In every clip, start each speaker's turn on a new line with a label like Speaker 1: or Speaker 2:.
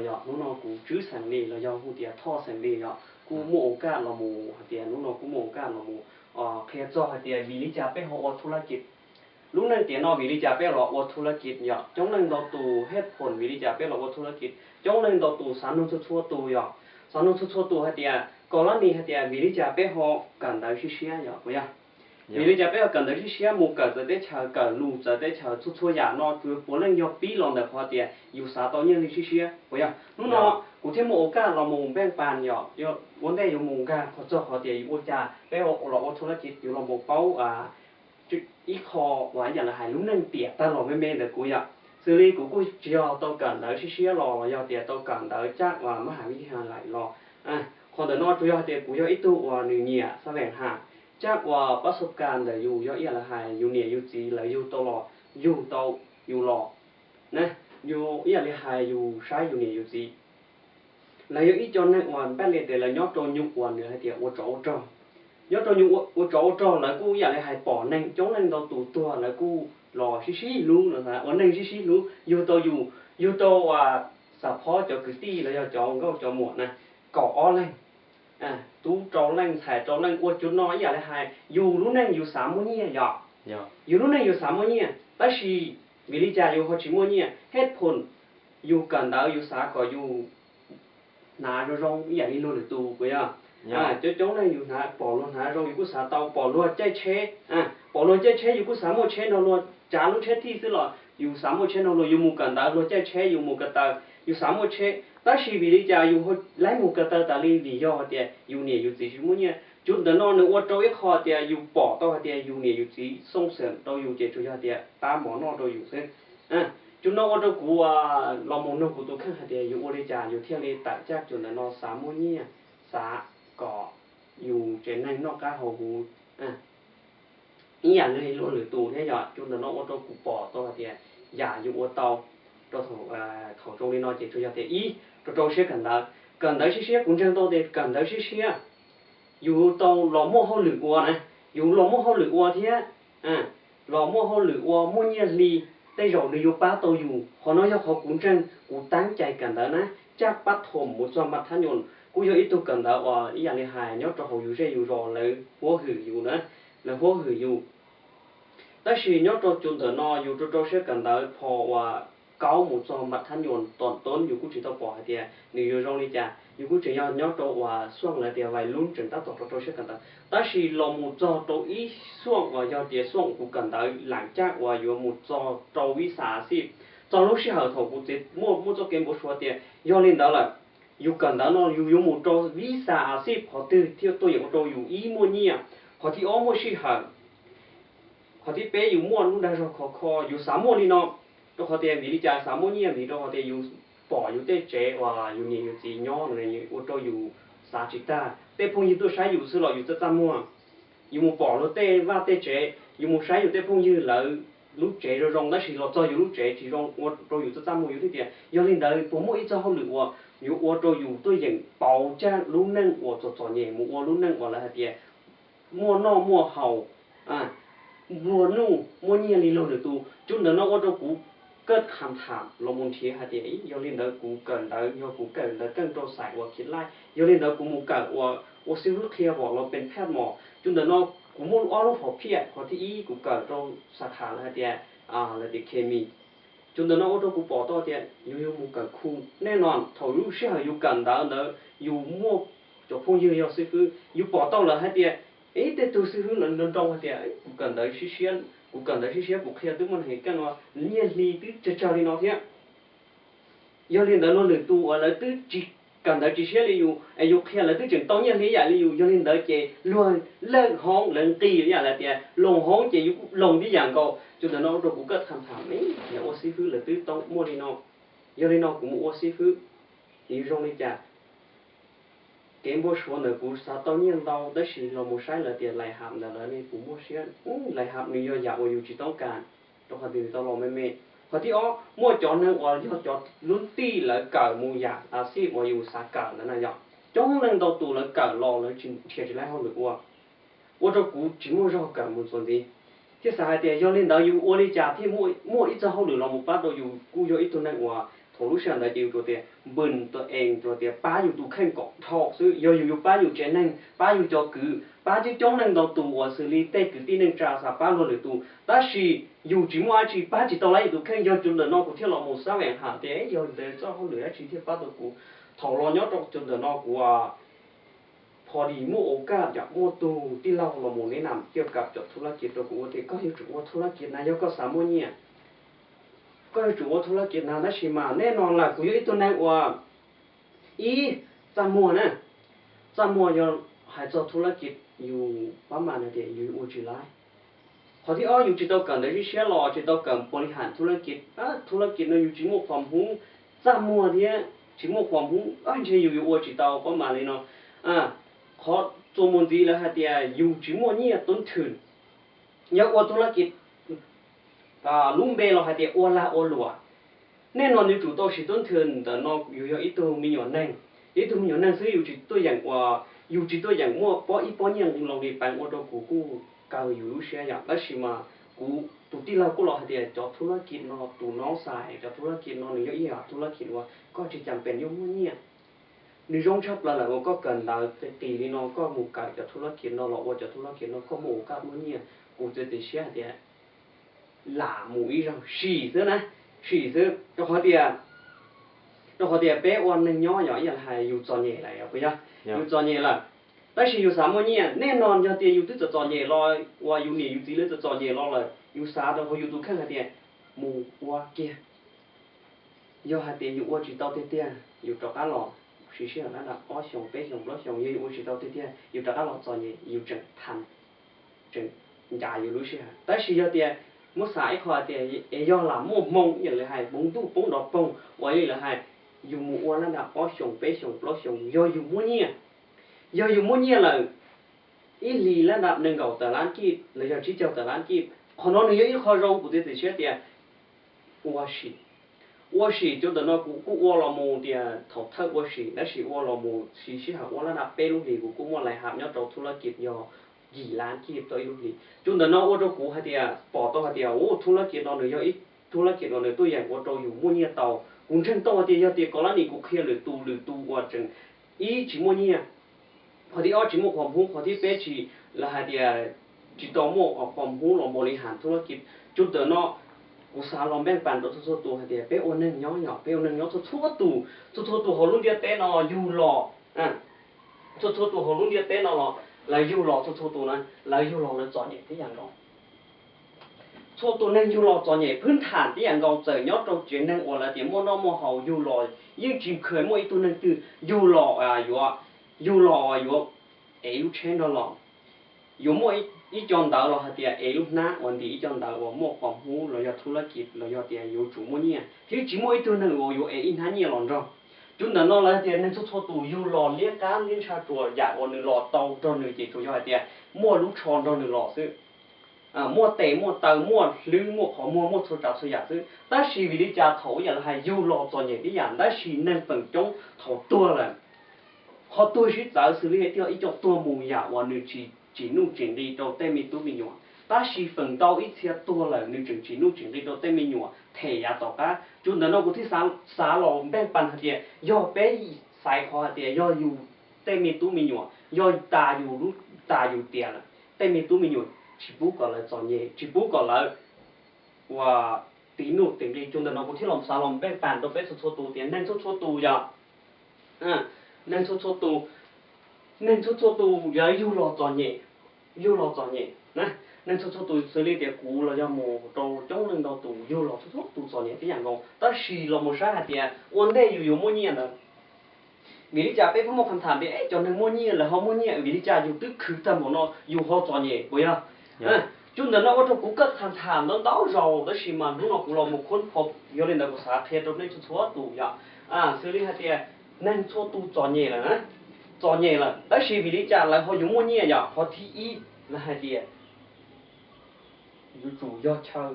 Speaker 1: giờ nó cũng chứ sản lì là do hụt tiền thọ sản lì giờ cú mồ cả là mồ tiền nó cú mồ cả là mồ khi cho tiền vì lý cha bé họ thu la kịp lúcนั้นtiền nó vì lý cha bé là thu la kịp giờ trongนั้นเราตูhếtผลvì lý cha bé là thu la kịp trongนั้นเราตูsản nông xuấtตูgiờ sản nông xuấtตูtiền còn là này tiền vì lý cha bé họ cần tới xí xí giờ vậy vì lý cha bé cần tới xí xí một cái giờ để chờ cái lũ giờ để chờ xuất nhà nó cứ bốn lầnយកពីឡងដល់ផទៀតយូសាតញនេះស៊ីvậy à nó cụ thể một cái là một bên bàn nhỏ yo vấn đề một cái họ cho họ tiền một cha bé họ là ô tô là chỉ là một bao ít kho và giờ là hai lúc nên tiền ta là bên được cúi ạ xử lý của cúi chỉ là tao cần đỡ xí lò do tiền tao cần đỡ chắc và mất hàng cái hàng lại lò còn đỡ nó chủ yếu tiền cúi ít tu và nhiều nhẹ sao vậy hả chắc và ประสบการณ์เลยอยู่เยอะแยะละหายอยู่เนี่ยอยู่จีเลยอยู่ตลอดอยู่โตอยู่หล่อนะอยู่เยอะเลยหายอยู่ใช้อยู่เนี่ยอยู่จีlà有一种呢，我本来的了，要做牛我呢，还得我找找，要做牛我找找，了กูอยากเลยหายปอนึงจ้องนึงเราตัวแล้วกูรอชี้รู้นะวันนึงชี้รู้อยู่ตัวว่าสะพอจะคือตีแล้วจะจองก็จะหมดนะก่ออะไรtú trâu lanh thải trâu lanh qua chút nói giờ là hai dù lúc này dù sám mua nhia dù lúc này dù sám mua nhia bác sĩ vì lý do dù họ chỉ mua nhia hết phun dù cần đỡ dù xả có dù nà rồi rong giờ đi luôn được tù vậy chỗ chỗ này dù nà bỏ luôn nà rong dù cứ xả tàu bỏ luôn chạy chế bỏ luôn chạy chế dù cứ xả mua chế nó luôn trả lúc chế thì xí là dù xả mua chế nó luôn dù mua cần đỡ luôn chạy chế dù mua cần đỡ dù xả mua chế bác sĩ vì lý do dù họ lấy một cái tờ ta đi vì do thì dù nhiều dù chỉ muốn nhé chúng ta nói nữa trâu ít họ thì dù bỏ tao thì dù nhiều dù chỉ song sớm tao dù chỉ cho thì ta mỏ nó tao dù sớm chúng nó trâu cũ lòng mong nó của tôi khác thì dù lý do dù theo lý tại chắc chúng ta nó xả mua nhé xả cỏ dù trên này nó cá hồ hú ý là nơi luôn lửa tù thế rồi chúng ta nó trâu cũ bỏ tao thì giả dù tao cho thầu trong đi nói chỉ cho thì ý cho sẽ cần tới sẽ cũng chẳng đâu để cần tới sẽ dù tàu lò mua hao lửa qua này dù lò mua hao lửa qua thế lò mua hao lửa qua mua nhiều ly đây rồi đi vô ba tàu dù họ nói cho họ cũng chẳng cũng tăng chạy cần tới nè chắc bắt thồm một trăm mặt thanh nhọn cũng có ít tôi cần tới và ý là hài nhớ cho họ dù sẽ dù rồi lấy hoa hử dù nữa là hoa hử dù但是nhớ cho chúng ta nó dù cho sẽ cần tới họ và cao một số mặt thanh nhọn toàn tốn dù cũng chỉ tao bỏ thì nếu rong đi chả dù cũng chỉ nhớ cho và xuông là thì vài luôn chúng ta tổ sẽ cần tới ta chỉ lòng một số tổ ý xuông và do thì xuông cũng cần tới lãng chắc và dù một số tổ ý xả xí trong lúc xí hở thầu cũng chỉ mua cho cái một số thì do lên đó là dù cần đó nó dù một tổ ý xả xí họ từ theo tôi những tổ dù ý mua nhia họ thì ó mua xí hở họ thì bé dù mua lúc đó rồi khó dù sắm mua đi nó cho họ tiền vì lý do sắm mua nhiều vì cho họ tiền dù bỏ dù tết chế và dù nhiều gì nhỏ này ô tô dù xả chỉ ta tết phong như tôi sai dù xưa là dù tất trăm mua dù một bỏ nó tết và tết chế dù một sai dù tết phong như là lúc chế rồi rong đó chỉ là cho dù lúc chế chỉ rong ô tô dù tất trăm mua dù thế tiền do nên đời bố mỗi cho họ lựa dù ô tô dù tôi dừng bảo cha lúc nâng ô cho nhẹ mua lúc nâng gọi là tiền mua no mua hậu mua nu mua nhiều đi lâu được tu chúng nó ô tô cũ kết hàm thảm lo muốn thiệt hạt đấy do liên đó cũng cần đó do cũng cần đó cần trâu sải hoặc khiến lại do liên đó cũng muốn cần hoặc siêu lúc kia hoặc làเป็นแพทย์หมอ chúng nó cũng muốn ở lúc học phía hoặc thì ý cũng cần trâu sạch hạt là đấy là để chemi chúng nó ô tô cũng bỏ to đấy yêu muốn cần khu แน่นอน投入是很有cần đó nữa yêu mua cho phong yêu yêu sư phụ yêu bỏ to là hạt đấy ấy để tu sư phụ lần trong hạt đấy cũng cần đấy xí xí cũng cần đấy xí cũng kia tức mình thấy cái nó nhiên lý tức cho đi nó thế do nên đó nó được tu ở là tức chỉ cần đấy chỉ xí là yêu kia là tức chừng tao nhiên lý vậy là do nên đó chỉ luôn lên hóng lên kỳ vậy là thì lồng hóng chỉ lồng đi dạng cầu cho nên nó rồi cũng kết tham thảm ấy là ô sư phụ là tức tao mua đi nó do nên nó cũng mua ô sư phụ thì trong đi chả cái bộ số này cũng sao tao nhiên đâu đó chỉ là một sai là tiền lại hàm là nên cũng mua xe lại hàm này do giả của chỉ tao cả trong hạt thì tao lo mê hạt thì mua chọn này hoặc do chọn luôn ti là cả mua giả xí mà yêu sa cả là này vậy trong lần đầu tụ là cả lo là chỉ lại hơn được qua cho cũng chỉ mua rau cả một số gì thế sao thì do lên đó yêu ô đi trả thì mua ít cho hơn được là một bát đồ yêu cũng do ít tuần này qua thổ lúc sáng là chịu cho tiền bầnตัวเองcho tiền baอยู่tu khen cọ thọ sưอยู่baอยู่chế năng baอยู่cho cứ ba chỉ trong năng đầu tu ở xử lý tê cứ tin năng trả sa ba luôn được tu ta chỉอยู่chỉ mua chỉ ba chỉ tao lấy tu khen do chun đời nó cũng theo lòng một sao vẹn hạ thế do đời cho không lửa chỉ theo ba tu cụ thọ lo nhớ trong chun đời nó củaพอดีมั่วโอกาสจากมั่วตูที่เราหมู่แนะนำเกี่ยวกับจดธุรกิจตัวกูที่ก็อยู่จุดว่าธุรกิจนายกก็สามวันเนี่ยก็อยู่จุดว่าธุรกิจนานาชิมาแน่นอนล่ะกูอยู่ตัวนั้นว่าอีจำมัวนะจำมัวยังหายจดธุรกิจอยู่ประมาณนี้อยู่อุจิไลพอที่อยู่จุดตัวกันได้ที่เชื่อรอจุดตัวกันบริหารธุรกิจธุรกิจเราอยู่จุดมั่วความหุ้นจำมัวเนี่ยจุดมั่วความหุ้นเชื่ออยู่อุจิตเอาประมาณนี้เนาะเขาโจมตีแล้วฮะเดียอยู่จิโมเนี่ยต้นทุนยากว่าธุรกิจลุงเบลเราฮะเดียโอลาโอลัวแน่นอนอยู่จุดตัวสิต้นทุนแต่นอกอยู่อีตัวมีอยู่นั่งอีตัวมีอยู่นั่งซื้ออยู่จุดตัวอย่างว่าอยู่จุดตัวอย่างมั่วป้ออีป้อเนี่ยเราดีไปว่าตัวกูเก่าอยู่รู้เสียอย่างแล้วสิมากูตุที่เราก็รอฮะเดียจอธุรกิจเนาะตัวน้องสายจอธุรกิจเนาะหนึ่งเยอะแยะธุรกิจว่าก็จะจำเป็นยุ่งมั่วเนี่ยในช่วงชับแล้วเราก็เกินเราตีนี่น้องก็หมู่ไก่จะธุรกิจเราหลอกว่าจะธุรกิจเราก็หมู่กับมันเนี่ยกูจะติดเชื้อเดียหล่าหมู่อีเราฉี่ซื้อนะฉี่ซื้อเราขอเดียเป๊ะวันหนึ่งย่ออย่างไรอยู่จอเนี่ยอะไรอ่ะพี่จ๊ะอยู่จอเนี่ยละแต่ฉี่อยู่สามวันเนี่ยแน่นอนจะเดียอยู่ที่จะจอเนี่ยรอว่าอยู่นี่อยู่ที่เรื่องจะจอเนี่ยรอเลยอยู่สาเราเขาอยู่ตัวแค่เดียหมู่ว่าเกียย่อหาเดียอยู่ว่าจีเต้าเตี้ยอยู่ตรงนั้นหรอchỉ là nó là có xong bé xong lót xong như chỉ đầu tiên yêu tất cả lọt rồi nhỉ yêu chừng thành chừng dài yêu lúc xưa tới khi giờ tiền muốn xài khoa tiền do làm mua mông như là hai bông tu bông đọt bông vậy là hai yêu mua nó là có xong bé xong lót xong do yêu mua nhia là ý lì là đạp nâng cầu tờ lán kia là do chỉ cho tờ lán kia còn nó nếu như kho rau của tiền thì chết tiền quá xịt我是就等到我老母的头头我是，那是我老母是是哈我那那背路里我来哈要做ธุรกิจ要2 ล้านกีบตัว路里，就等到我做股还的报道还的我ธุรกิจเราเนี่ย要ธุรกิจเราเนี่ยตัวอย่าง我做อยู่มื้อเนี่ยเตาคุณเช่นตัวที่要ที่ก่อนนี้กูเคลียร์หรือตูว่าจังอีจิมื้อเนี่ยพอที่จิมื้อความรู้พอที่เป๊ะจีแล้วฮะเดียจิตโตโมความรู้เราบริหารธุรกิจจุดเดินเนาะกูสาลองแบ่งปันตัวทั่วตัวเดียเป้โอนึงย่อเป้โอนึงย่อทั่วตัวหัวรุ่นเดียเต้นออยู่หล่อทั่วตัวหัวรุ่นเดียเต้นอแล้วอยู่หล่อทั่วตัวนั้นแล้วอยู่หล่อแล้วจอดเนี่ยที่อย่างเราทั่วตัวนั้นอยู่หล่อจอดเนี่ยพื้นฐานที่อย่างเราเจอยอดเราเจอนั่งว่าแล้วเดี๋ยวมั่วน้องมั่วเห่าอยู่หล่อยิ่งจิ้มเคยมั่วอีตัวนั้นคืออยู่หล่ออยู่ลูกเชนเราหล่ออยู่มั่วอีจอนดาวเราหาเดียลูกน้าวันที่อีจอนดาวว่ามั่วความหูเราอยากธุรกิจเราอยากเดียอยู่จุ่มมั่วเนี่ยที่จิ้มมั่วอีตัวนั้นว่าอยู่อินทันเนี่ยหล่อเราจุดนั้นเราเดียนั่งทั่วตัวอยู่หล่อเลี้ยการเลี้ยชาตัวอยากวันหนึ่งหล่อเตาตัวหนึ่งจีตัวอยากเดียมั่วลูกชอนตัวหนึ่งหล่อซื้อมั่วเตะมั่วเตามั่วลื้อมั่วขอมั่วโทรศัพท์ซื้ออยากซื้อแต่ชีวิตที่จะเขาอย่างไรอยู่หล่อตัวอย่างที่อย่างแต่ชีนั่งฝั่งจงเขาตัวเลยเขาตัวชีวิตจะซื้อเรื่องที่อีจตัวมูอยากวันหนึ่งchỉ nụ chỉnh đi đầu tên mình tu mình nhọ, ta chỉ phần đầu ít xe tua là nụ chỉ nụ chỉnh đi đầu tên mình nhọ, thể ya tao cá, chúng ta nó có thể xả lòng bên bàn hạt địa, do bé xài kho hạt địa, doอยู่tên mình tu mình nhọ, do taอยู่tiền là, tên mình tu mình nhọ, chỉ bút gọi là chọn nhẹ, chỉ bút gọi là và tí nụ chỉnh đi, chúng ta nó có thể làm xả lòng bên bàn đầu bé số tu tiền, nên số tu ya, nên số tu giờ yêu lo chọn nhẹ nè nên số tu xử lý để cũ là do mồ đầu chống lưng đầu tu yêu lo số tu chọn nhẹ cái dạng ngon ta xì là một sai hạt tiền vấn đề yêu mua nhẹ là vì lý cha bé có một cำถามđi cho nên mua nhẹ là họ mua nhẹ vì lý cha yêu tức khử tâm của nó yêu họ chọn nhẹ bây giờ chúng ta nó có cũng cất cำถามnó đau rồi đó xì mà nó cũng là một con hộp yêu lên đó có xã thế đó nên số tu ya xử lý hạt tiền nên số tu chọn nhẹ là nè cho nhẹ là đó là vì lý cha là họ dùng mua nhẹ giờ họ thi ý là hai gì yêu chủ do chơi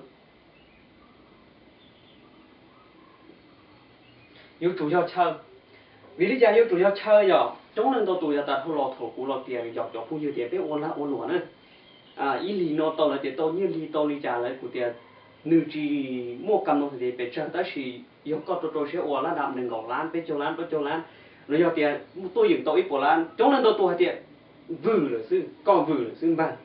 Speaker 1: vì lý cha yêu chủ do chơi giờ trong lần đầu tuổi là ta thu lọ thổ cú lọ tiền dọc phu nhiều tiền biết ôn lụa nữa ý lý nó tao là tiền tao như lý tao lý cha lại của tiền nữ chỉ mua cầm nó thì bị chân tới thì yêu có tôi sẽ ủa là đạm đừng gõ lan bên chỗ lan rồi giờ tiền tôi dùng tôi ít của lan trong lần tôi tiền vừ là sư còn vừ là sư vàng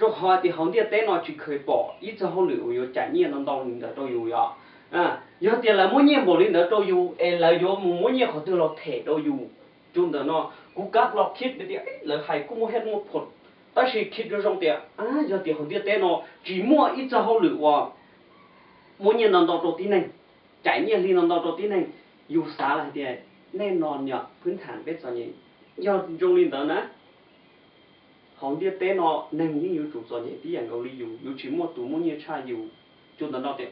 Speaker 1: cho họ thì họ tiền té nó chỉ khởi bỏ ít cho họ lựa yêu trải nghiệm nó đau mình đã tôi yêu ya giờ tiền là mỗi nhiên bỏ lên đó tôi yêu là yêu mỗi nhiên họ từ lo thể tôi yêu chúng đó nó cũng các lo khít để là hay cũng mua hết một phút ta chỉ khít được trong tiền giờ tiền họ tiền nó chỉ mua ít cho họ lựa mỗi nhiên nó đau đầu tiên này trải nghiệm đi nó đau đầu tiên này yêu xá là tiền nên nón nhởพื้นฐานเป็นส่วนใหญ่ยอดโรงเรียนตอนนะของเดียเต้นอนั่งยิ่งอยู่จุดส่วนใหญ่ที่อย่างเกาหลีอยู่ชิมว่าตัวมันเนี่ยชาอยู่จุดนั้นเราเต้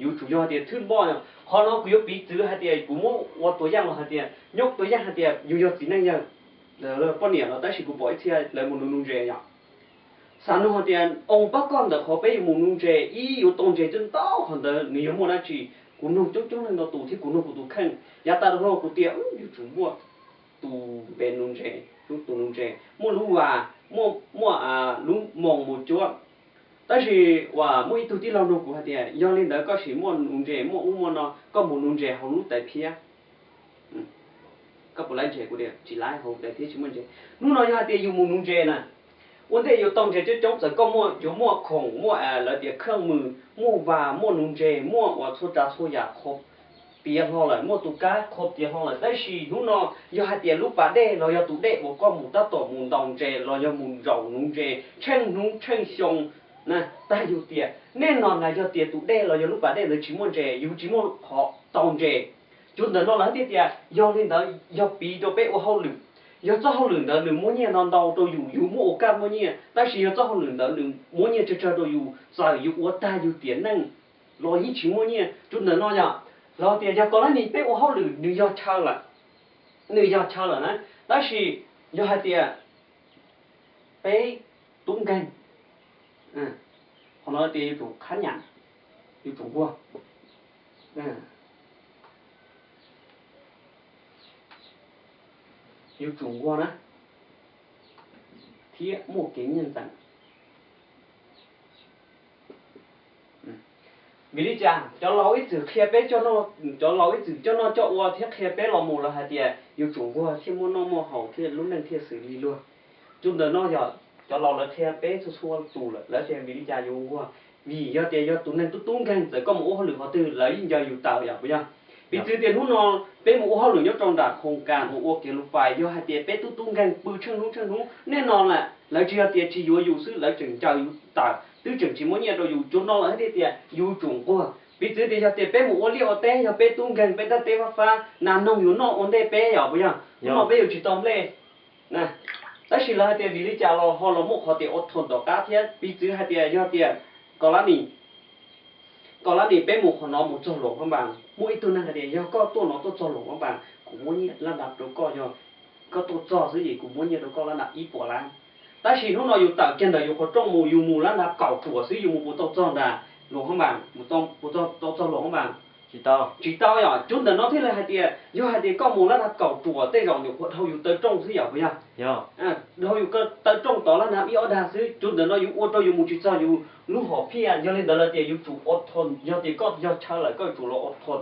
Speaker 1: อยู่จุดยอดเดียทึ่นบ่เนี่ยพอเรากูยกปีจื้อให้เดียกูมั่วว่าตัวอย่างเราให้เดียยกตัวอย่างให้เดียอยู่ยอดสีนั่งยังแล้วป้อนเนี่ยเราได้ชิกูปล่อยเที่ยเลยมันนุ่งเจอย่างสานุให้เดียองค์ประกอบเด็กเขาไปอยู่มันนุ่งเจอีอยู่ตรงเจจนโตคนเดียนี่ยังมั่วนะจีกูนุ่งจุ๊นึงเราตัวที่กูนุ่งกูตัวแข็งยาตาเรากูเตี้ยอยู่จุดมั่วตัวเป็นนุ่งเจตัวนุ่งเจมั่วรู้ว่ามั่วรู้มองมั่วจ้วแต่是ว่ามั่วตัวที่เราดูกูฮะเดียย้อนเล่นเด็กก็是มั่วนุ่งเจมั่วเนาะก็มั่วนุ่งเจเขารู้แต่เพี้ยก็ปล่อยเจกูเดียจีไล่เขาแต่เพี้ยชิมันเจนู่นเราฮะเดียอยู่มั่วนุ่งเจน่ะวันเดียอยู่ตรงเจจะจบแต่ก็มั่วอยู่มั่วของมั่วแล้วเดียเครื่องมือมั่วว่ามั่วนุ่งเจมั่วว่าทุจาทุยาครบเปียห้องเลยมั่วตุก้าครบเปียห้องเลยแต่สินู่นเนาะอยู่ฮะเดียลูกป่าเด้เราอยู่ตุเด้ว่าก็มุ่งตาต่อมุ่งดองเจเราอยู่มุ่งเหานุ่งเจเช่นนุ่งเช่นชงนะแต่อยู่เดียแน่นอนนะอยู่เดียตุเด้เราอยู่ลูกป่าเด้เลยชิมั่วเจอยู่ชิมั่วขอตองเจจุดนั้นเราแล้วเดียย้อนเล่นเด้อยอปีตัวเป๊ะว่าเขาลืม要做好领导，你每年难道都有么干每年？但是要做好领导，你每年这都有，再有我带有点能，老一起每年就能那样，老爹家讲了你别我好领，你要超了，你要超了呢，但是要还得被动根，可能得有种看人，有种过，有中国呢，铁木给人整，vì lý cha cho lâu ít chữ khe bé cho lâu ít chữ cho nó cho qua thiết khe bé là một là hai tiền yêu chủ qua thiết mua nó mua hậu thiết lúc này thiết xử lý luôn chúng ta nó giờ cho lâu là khe bé cho xua tù là tiền vì lý cha yêu qua vì do tiền do tụ nên tụ tung gan rồi có một ô lượng họ từ lấy giờ yêu tạo vậy bây giờ vì từ tiền lúc nó bé một ô lượng nhớ trong đạt không càng một ô kia lúc phải do hai tiền bé tụ tung gan bự chân lúc nên nó là lấy chưa tiền chỉ yêu sự lấy chừng cho yêu tạo tư chừng chỉ muốn nhà rồi dù chỗ nó là hết tiền dù trùng qua vì thế thì cho tiền bé một liều té cho bé tung gần bé ta té pha nam nông dù nó ổn đấy bé nhỏ bây giờ nó bé chỉ tóm lên nè đó chỉ là tiền vì lý cha lo họ là một họ tiền ổn thôn đó cá thiết vì thế hai tiền do tiền có lá nỉ bé một họ nó một chỗ lỗ các bạn mỗi tuần này tiền do có tôi nó tôi cho lỗ các bạn cũng muốn nhiệt là đạp đâu có do có tôi cho cái gì cũng muốn nhiệt đâu có là đạp ít bỏ lan ta chỉ nóอยู่tạo trên đời có trong mù mù là đạp cẩu chùa sử dụng một tàu tròn đà lỗ không bằng một tàu tròn lỗ không bằng chỉ tao nhỏ chúng ta nó thế là hai tiền do hai tiền có mù là đạp cẩu chùa tây rồng nhiều hầuอยู่tới trong sử dụng bây giờ hầuอยู่tới trong đó là đạp yếu đà sử chúng ta nóอยู่ô tôอยู่một chỉ choอยู่lúc họ phi do lên đó là tiềnอยู่chủ ốt thôn do tiền có do chơi lại có chủ lỗ ốt thôn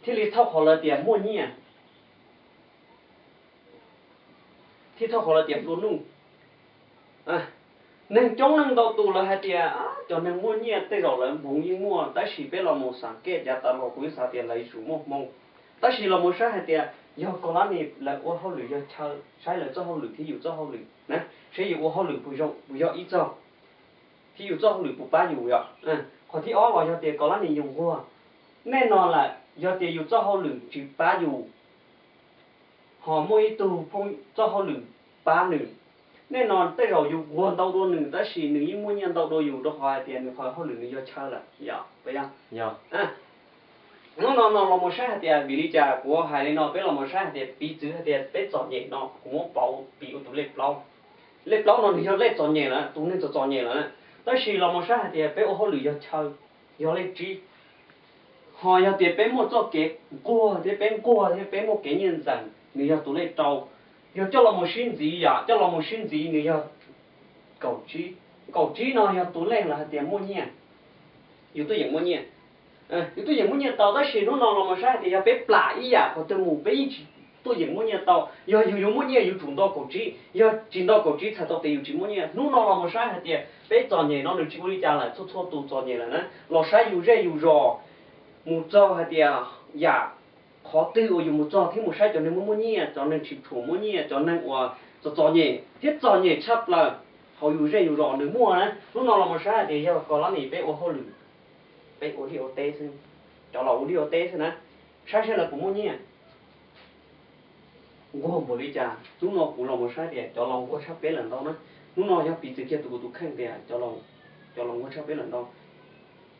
Speaker 1: thế thì thao họ là tiền mua nhỉ thì thao họ là tiền luôn luôn nên trong năng đầu tù là hai tiền cho nên mua nhẹ tới rồi là muốn như mua tại chỉ biết là một sản kết giá ta là quý sản tiền lấy số một mong tại chỉ là một sản hai tiền do có lá này là ô hậu lử do chơi sai là cho hậu lử thì dụ cho hậu lử nè sẽ dụ ô hậu lử bùi do ít cho thì dụ cho hậu lử bùi ba dụ vậy còn thì ó vào do tiền có lá này dùng qua nên nó là do tiền dụ cho hậu lử chỉ ba dụ họ mua ít tù phong cho hậu lử ba lử nên nó tới rồi dù quan đầu đôi nửa tới xì nửa những muốn nhân đầu đôi dù đó hoài tiền người phải họ nửa do chơi là dạ phải không nó là một sai tiền vì lý cha của hai đứa nó biết là một sai tiền bị chữ tiền biết chọn nhẹ nó cũng muốn bảo bị tụi lép lâu nó do lép chọn nhẹ là tụi nên chọn nhẹ là tới xì là một sai tiền biết họ nửa do chơi do lép chi họ do tiền biết một cho cái cua thì biết một cái nhân sản nửa do tụi lép trâu giờ cho là một sinh gì vậy cho là một sinh gì nữa cầu trí nó giờ tụi lên là tiền mua nhẹ อยู่ตัวอย่างมั่วเนี่ยอยู่ตัวอย่างมั่วเนี่ยเตาถ้าฉีดนู้นเรามาใช้thì 要被ปลาอีกพอตัวหมูไปตัวอย่างมั่วเนี่ยเตาอยู่มั่วเนี่ยอยู่จุดต่อกุจิ要จุดต่อกุจิ才到底有จุดมั่วเนี่ยนู้นเรามาใช้thì ไปจอเนี่ยเราหนึ่งชิ้นบริจาคละทั่วตัวจอเนี่ยละนะเราใช้อยู่เรื่อยอยู่รอหมูเจ้าthì อยากขอตื้ออยู่หมูเจ้าที่หมูใช้จอเนี่ยมั่วเนี่ยจอเนี่ยชิบถูมั่วเนี่ยจอเนี่ยว่าจอเนี่ยที่จอเนี่ยชับละเขาอยู่เรื่อยอยู่รอหนึ่งมั่วนะนู้นเรามาใช้thì 要ก่อนแล้วนี่ไปว่าเขาหรือไปโอที่โอเต้ซึ่งจอเราโอที่โอเต้ซึ่งนะใช้ละผมมั่วเนี่ย我不理解，中老古老么啥的，叫老我吃别人道呢，中老要比这些都看的，叫老我吃别人道，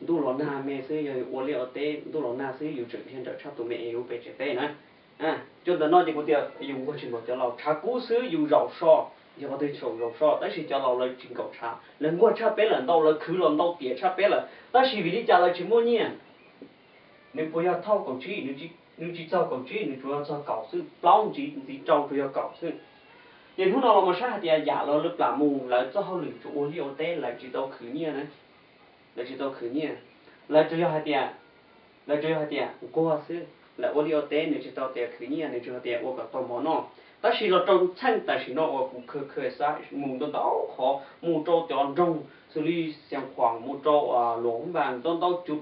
Speaker 1: 都老那没事要我了得，都老那事有整天这差都没有被这对呢，就等那这个的有我情况叫老茶故事有绕烧，要对手绕烧，但是叫老了真搞茶，人我吃别人道了，去了道别吃别人，但是为了家了什么呢？你不要套过去，你去找过去，你主要找搞事，老你找主要搞事。你通常我们啥的呀，了了把木来做好了，我了得来知道去年呢，来知道去年，来主要还点，来主要还点，我是来我了得，你知道的去年，你知道的我个多么孬。但是了中餐，但是呢我不可啥，木都到好，木做点中，所以像黄木做啊，龙板都就。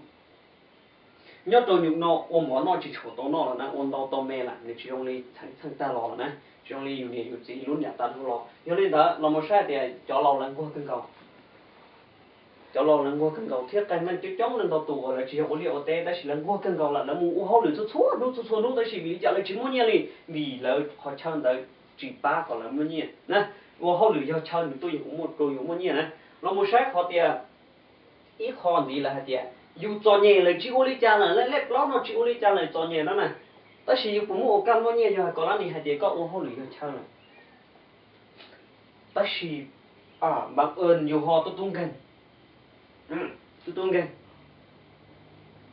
Speaker 1: nhớ tôi nhục nó ôm mỏ nó chỉ chỗ tôi nó là nó ôm đau tôi mê là để chỉ ông đi thằng ta lò là nè chỉ ông đi nhiều gì luôn nhà ta không lò nhớ lên đó là một sai thì cho lâu lần qua cân cầu cho lâu lần qua cân cầu thiết tay mình chỉ chống lên đầu tù là chỉ ông liệu té đó chỉ lần qua cân cầu là nó mua hao lửa chút xóa đó chỉ vì trả lại chỉ muốn nhớ đi vì là họ chơi đấy chỉ ba còn là muốn nhớ nè mua hao lửa cho chơi tôi cũng một tôi cũng muốn nhớ nè là một sai họ thì ít khó gì là thì dù cho nhẹ là chỉ uli cha là lấy lép lót nó chỉ uli cha là cho nhẹ đó nè, ta chỉ cũng mua cam nó nhẹ rồi còn là này hay để có ô hô lưỡi cho này, ta chỉ bằng ơn dù họ tôi tung gần, tôi tung gần,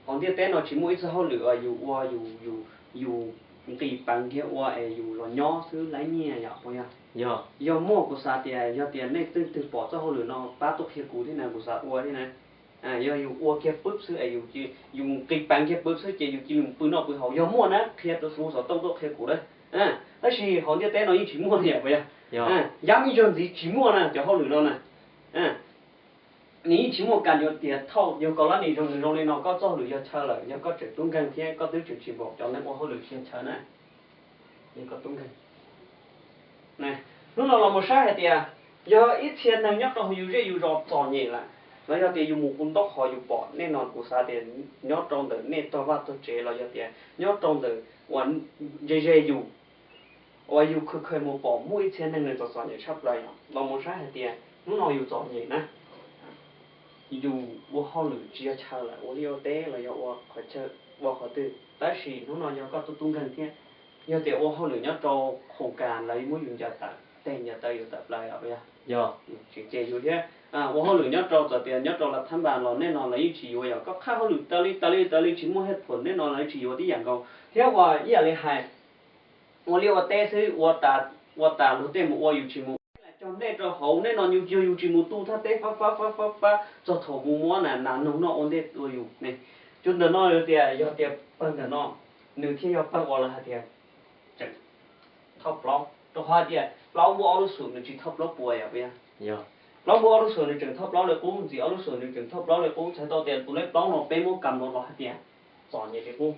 Speaker 1: còn tiếp theo nó chỉ mua ít hô lưỡi dù cái bằng kia dù là nhỏ xứ lấy nhẹ vậy thôi à, giờ mua của sao tiền giờ tiền này từ bỏ cho hô lưỡi nó ba tục kia cũ thế nào của sao thế này. Do dùng ua kia bớt xứ dùng chỉ dùng cây băng kia bớt xứ chỉ dùng chỉ dùng bự nọ bự hậu do mua nè kia tôi số tông tôi kia cũ đấy đó thì họ như thế nó chỉ mua thì vậy dám như gì chỉ mua nè cho họ lựa đâu nè ní chỉ mua cần nhiều tiền thâu nhiều có là ní rồi này nó có cho lựa cho chơi lại nhiều có chuyện tung gần kia có tứ chuyện chỉ bộ cho nên họ lựa chuyện chơi nè nhiều có tung gần nè lúc nào là một sai thì do ít tiền năng nhất nó nhiều dễ nhiều rõ tròn nhẹ lại nó giờ thì dùng một cuốn tóc họ dùng bỏ nên nó cũng sao thì nhớ trong đời nên tôi bắt tôi chế là giờ thì nhớ trong đời vẫn dễ dùng và dùng khơi một bỏ mũi trên nên người cho nhẹ sắp lại là một sai thì nó nói dùng chọn nhẹ nè dùng vô họ lử chia cha lại vô liêu té là do khỏi chơi vô khỏi từ tại vì nó nói do có tôi tung gần thế giờ thì vô họ lử nhớ cho khổ càn lấy mũi dùng giờ tại tên nhà tây tập lại ở bây giờ chỉ chế dùng thế我好两周这边2周了，他们了，那那来一起我要搞看好两到里全部hết phần那那来一起我的养狗，thế我一厉害，我连我带是我打路对么我有全部，就那周好那那有全部都他带发，做头部么呢，难弄那我得都有呢，就那那有点要点笨的那，那天要笨我了还点，整，top 老，这话点老我都数那去 top 老不呀不呀。lão mua lúc sửa được trường thấp lão lại cũng gì lúc sửa được trường thấp lão lại cũng sẽ tao tiền tụi lấy lão nó bé mua cầm nó hết tiền chọn như thế cũng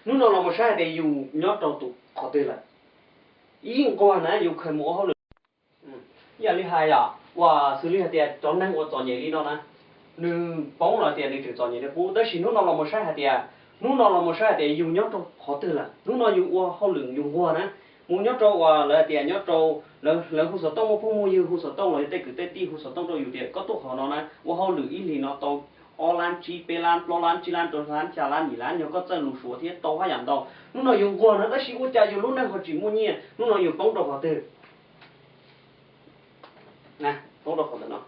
Speaker 1: lúc nào là một sai để dùng nhớ trong tụ khó tiền lại ý qua nè dùng khởi mua họ được giờ đi hai và xử lý hết tiền chọn năng của chọn như đi nó nè nữ bóng là tiền để trường chọn như thế cũng tới khi lúc nào là một sai hết tiền lúc nào là một sai để dùng nhớ trong khó tiền lại lúc nào dùng qua họ lượng dùng qua nè muốn nhớ trâu là tiền nhớ trâu là hồ sơ tông một phong mua nhiều hồ sơ tông là tây cứ tây ti hồ sơ tông trâu nhiều tiền có tốt họ nó này và họ lựa ý thì nó tông lan chi pe lan plo lan chi lan trâu lan chả lan nhỉ lan nhiều có chân lù số thế tao hay làm tao lúc nào dùng qua nó đã xíu cha dùng lúc nào họ chỉ mua nhẹ lúc nào dùng bóng trâu họ từ nè bóng trâu họ từ nó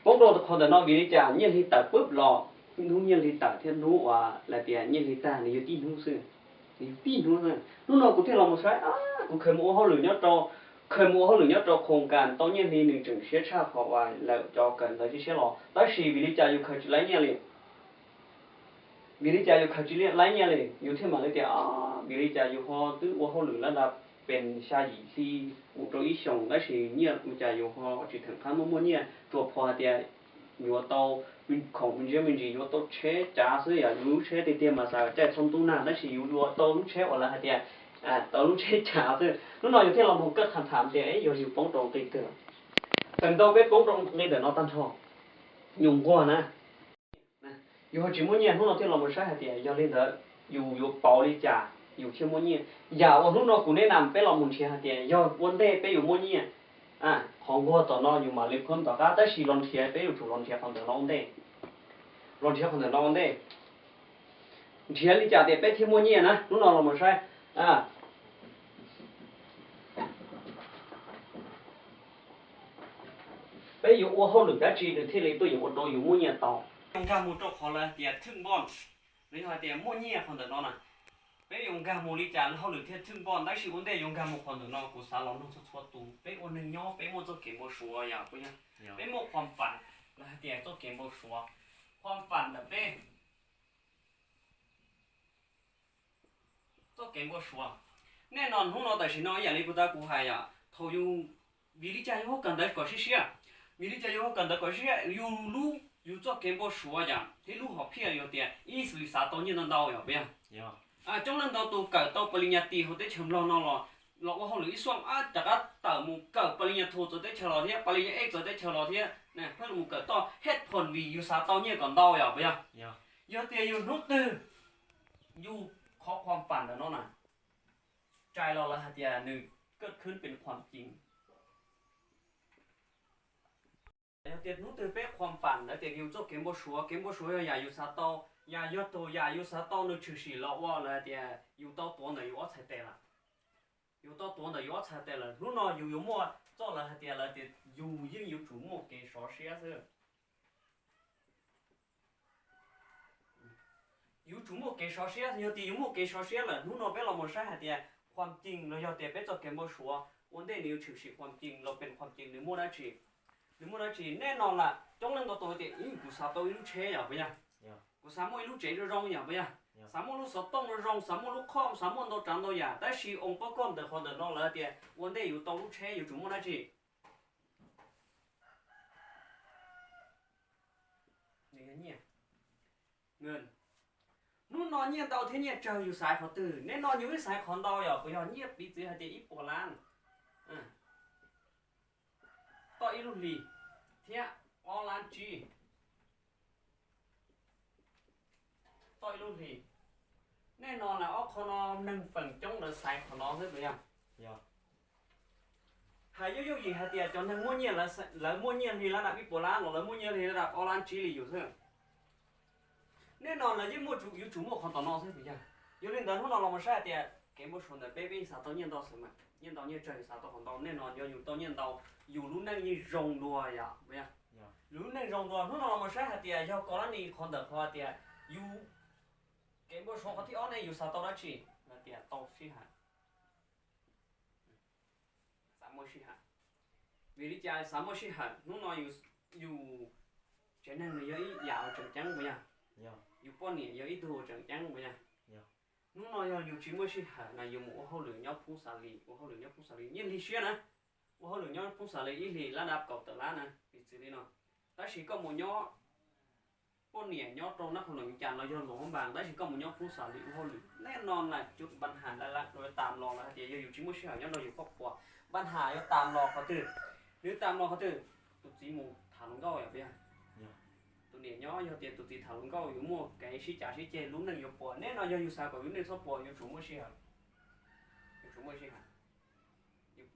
Speaker 1: bóng trâu họ từ nó vì đi chả nhiên thì ta bớt lò nú nhiên thì ta thiên nú là tiền nhiên thì ta này tin nú xưa tin nú rồi lúc nào cũng thấy là một cái cũng khởi mua họ lựa nhớ trâu khởi mua họ lựa nhớ cho khung cảnh tao nhiên thì nửa chừng sẽ cha họ vài là cho cần tới sẽ lo đó là vì lý do yêu khởi lấy nhà liền vì lý do yêu khởi lấy nhà liền yêu thêm mà lấy tiền vì lý do yêu họ tự họ lựa làเป็นชาหยีที่อุตริชงและชีเนี่ยมันจะอยู่ห่อจิตถึงขั้นมั่วเนี่ยตัวพอเดียอยู่ต่อวินของวินเจมินจีอยู่ต่อเชจ้าซื้ออย่ารู้เชติเตียมาสายใจชมตู้หน้าและชีอยู่ต่อรู้เชอะไรเดียต่อรู้เชจ้าซื้อlúc nàoอยู่ที่เรามองก็คำถามเดียอยู่ป้องตรงตีเตือนแต่ตัวเว็บป้องตรงนี่เดี๋ยวเราตั้งท่อยุ่งกว่านะอยู่จิมั่วเนี่ยlúc nàoที่เราไม่ใช่เดียอยู่เล่นเด้ออยู่เป่าลิจ่าอยู่เชื่อมั่วเนี่ยอย่าวันนู้นเราคุณแนะนำไปเราหมุนเชียร์เดียย้อนวันเดไปอยู่มั่วเนี่ยของวัวต่อนออยู่มาเล็บคนต่อก็แต่ชีลอนเชียร์ไปอยู่ถูกลอนเชียร์คนเดียวน้องเด้ลอนเชียร์คนเดียวน้องเด้เชียร์ลิจ่าเดียไปที่มั่วเนี่ยนะนู้นเราไม่ใช่ไปอยู่วัวเขาหรือได้จีหรือที่เลยตัวอยู่วัวโตอยู่มั่วเนี่ยต่อ用การมูโจขอเลยเดียถึงบอลหรือว่าเดียมั่วเนี่ยคนเดียวน้องนะไป用การมูลิจานเขาหรือเทียถึงบอลได้ชีวันเดย์用การมูคนเดียวน้องกูสารลองทุกชั่วตูไปวันหนึ่งย่อไปมันจะเก็บโมชัวอย่างไปยังไปหมดความฝันแล้วเดียจะเก็บโมชัวความฝันแบบนี้จะเก็บโมชัวแน่นอนพวกเราแต่ชิน้อยอย่างนี้กูตากูหายเขาอยู่วิลิจานเขากันได้ก่อนเชี่ยวิลิจานเขากันได้ก่อนเชี่ยอยู่รู้อยู่จะเก็บโมชัวอย่างที่รู้เขาเพี้ยอยู่เดียอีสุริสาตัวนี้นั่นดาวอย่างไปยังtrong lần đầu tôi cởi tàu Palinyati họ tới chấm lo lo họ lưỡi xoang chắc á tờ mù cởi Palinyathu rồi tới chờ lo thế Palinyx rồi tới chờ lo thế nè phải là mù cởi to hết phần vì yêu sao tao như còn đau vậy bây giờ tiền yêu nút tư yêu khóความฝันแล้วน่ะใจเราละเดียหนึ่งเกิดขึ้นเป็นความจริงแล้วเตียนู้ตื่นเป๊ะความฝันแล้วเตียอยู่เจ้าเกมบ่ชัวอย่าอยู่ซาโตอย่าโยโตอย่าอยู่ซาโตนึกชื่อสิเราว่าแล้วเตียอยู่ต่อตัวไหนอยู่ว่าใช่แต่ละอยู่ต่อตัวไหนอยู่ว่าใช่แต่ละรู้นออยู่มั่วเจ้าละเตียละเตียอยู่ยิ่งอยู่จุ่มมั่วเกสรเสียซะอยู่จุ่มมั่วเกสรเสียอยู่ตีอยู่มั่วเกสรเสียละรู้นอเป๊ะเราไม่ใช่เตียความจริงเราอย่าเตียเป๊ะเจ้าเกมบ่ชัววันเดียวอยู่ชื่อสิความจริงเราเป็นความจริงหรือมั่วได้จีหรือมั่วได้จีแน่นอนล่ะจ้องเรื่องตัวเตียกูซาโตอยู่เชยอย่างไปยังกูสามารถรู้เจริญร้องอย่างไปยังสามารถรู้สอบต้องร้องสามารถรู้ข้อสามารถรู้จังตัวอย่างแต่ชีองค์ประกอบเด็กคนเดินน้องเลยเดียวันเดียวอยู่ตัวรู้เชยอยู่จุ่มอะไรจีนี่เนี่ยเงินนู่นนอนเนี่ยดาวที่เนี่ยเจออยู่สายเขาตื่นแน่นอนอยู่ที่สายของดาวอย่างไปยังเนี่ยปีเสียเดียอีปวล้านต่ออีลุลีเทียออลานจีต่อยลูกทีแน่นอนlà ốc của nó nâng phần chống đỡ sai của nó hết rồi nhá. Hay yếu gì hay tiệt cho nên mua nhiều là mua nhiều thì là đặt bị bổ lá rồi là mua nhiều thì là đặt oran chỉ lì thôi. Nên nอนlà những mua chủ yếu chủ một con tàu nó hết rồi nhá. Yếu lên đến nó mà sai tiệt cái một số này baby sao tao nhiên tao sớm mà nhiên tao nhiên trời sao tao còn tao nên nอนyếu tao nhiên tao yếu lúc này như rồng đùa vậy nhá. Lúc này rồng đùa nó mà sai hay tiệt do có là ni con đỡ hoa tiệt yếu cái bộ số có thể ở nàyอยู่ sao tao đã chỉ là tiền tao xí hả sám môi xí hả vì lý do sám môi xí hả nó nóiอยู่cho nên là giấy dạo trần trắng bây giờอยู่ป้อนเนี่ยgiấy đồ trần trắng bây giờ nó nóiอยู่chỉ môi xí hả làอยู่một hậu lượng nhau phú xả lì một hậu lượng nhau phú xả lì nhiên lý xuyên á một hậu lượng nhau phú xả lì ý thì là đạp cầu tự lá nè vì xử lý nó ta chỉ có một nhau con nẻ nhót trong nắp hồng tràn là do lỗ vàng đấy chỉ có một nhót phú xả liệu hôn nè non là chút ban hà đã là rồi tạm lò là thì dù chỉ mới xả nhót rồi có quả ban hà nó tạm lò có từ nếu tạm lò có từ tụt chỉ một thằng gâu vậy bây giờ tụt nẻ nhót do tiền tụt chỉ thằng gâu dù mua cái xí trả xí chè lúc này dù quả nè nó do dù sao có lúc này số quả dù chủ mới xả chủ mới xả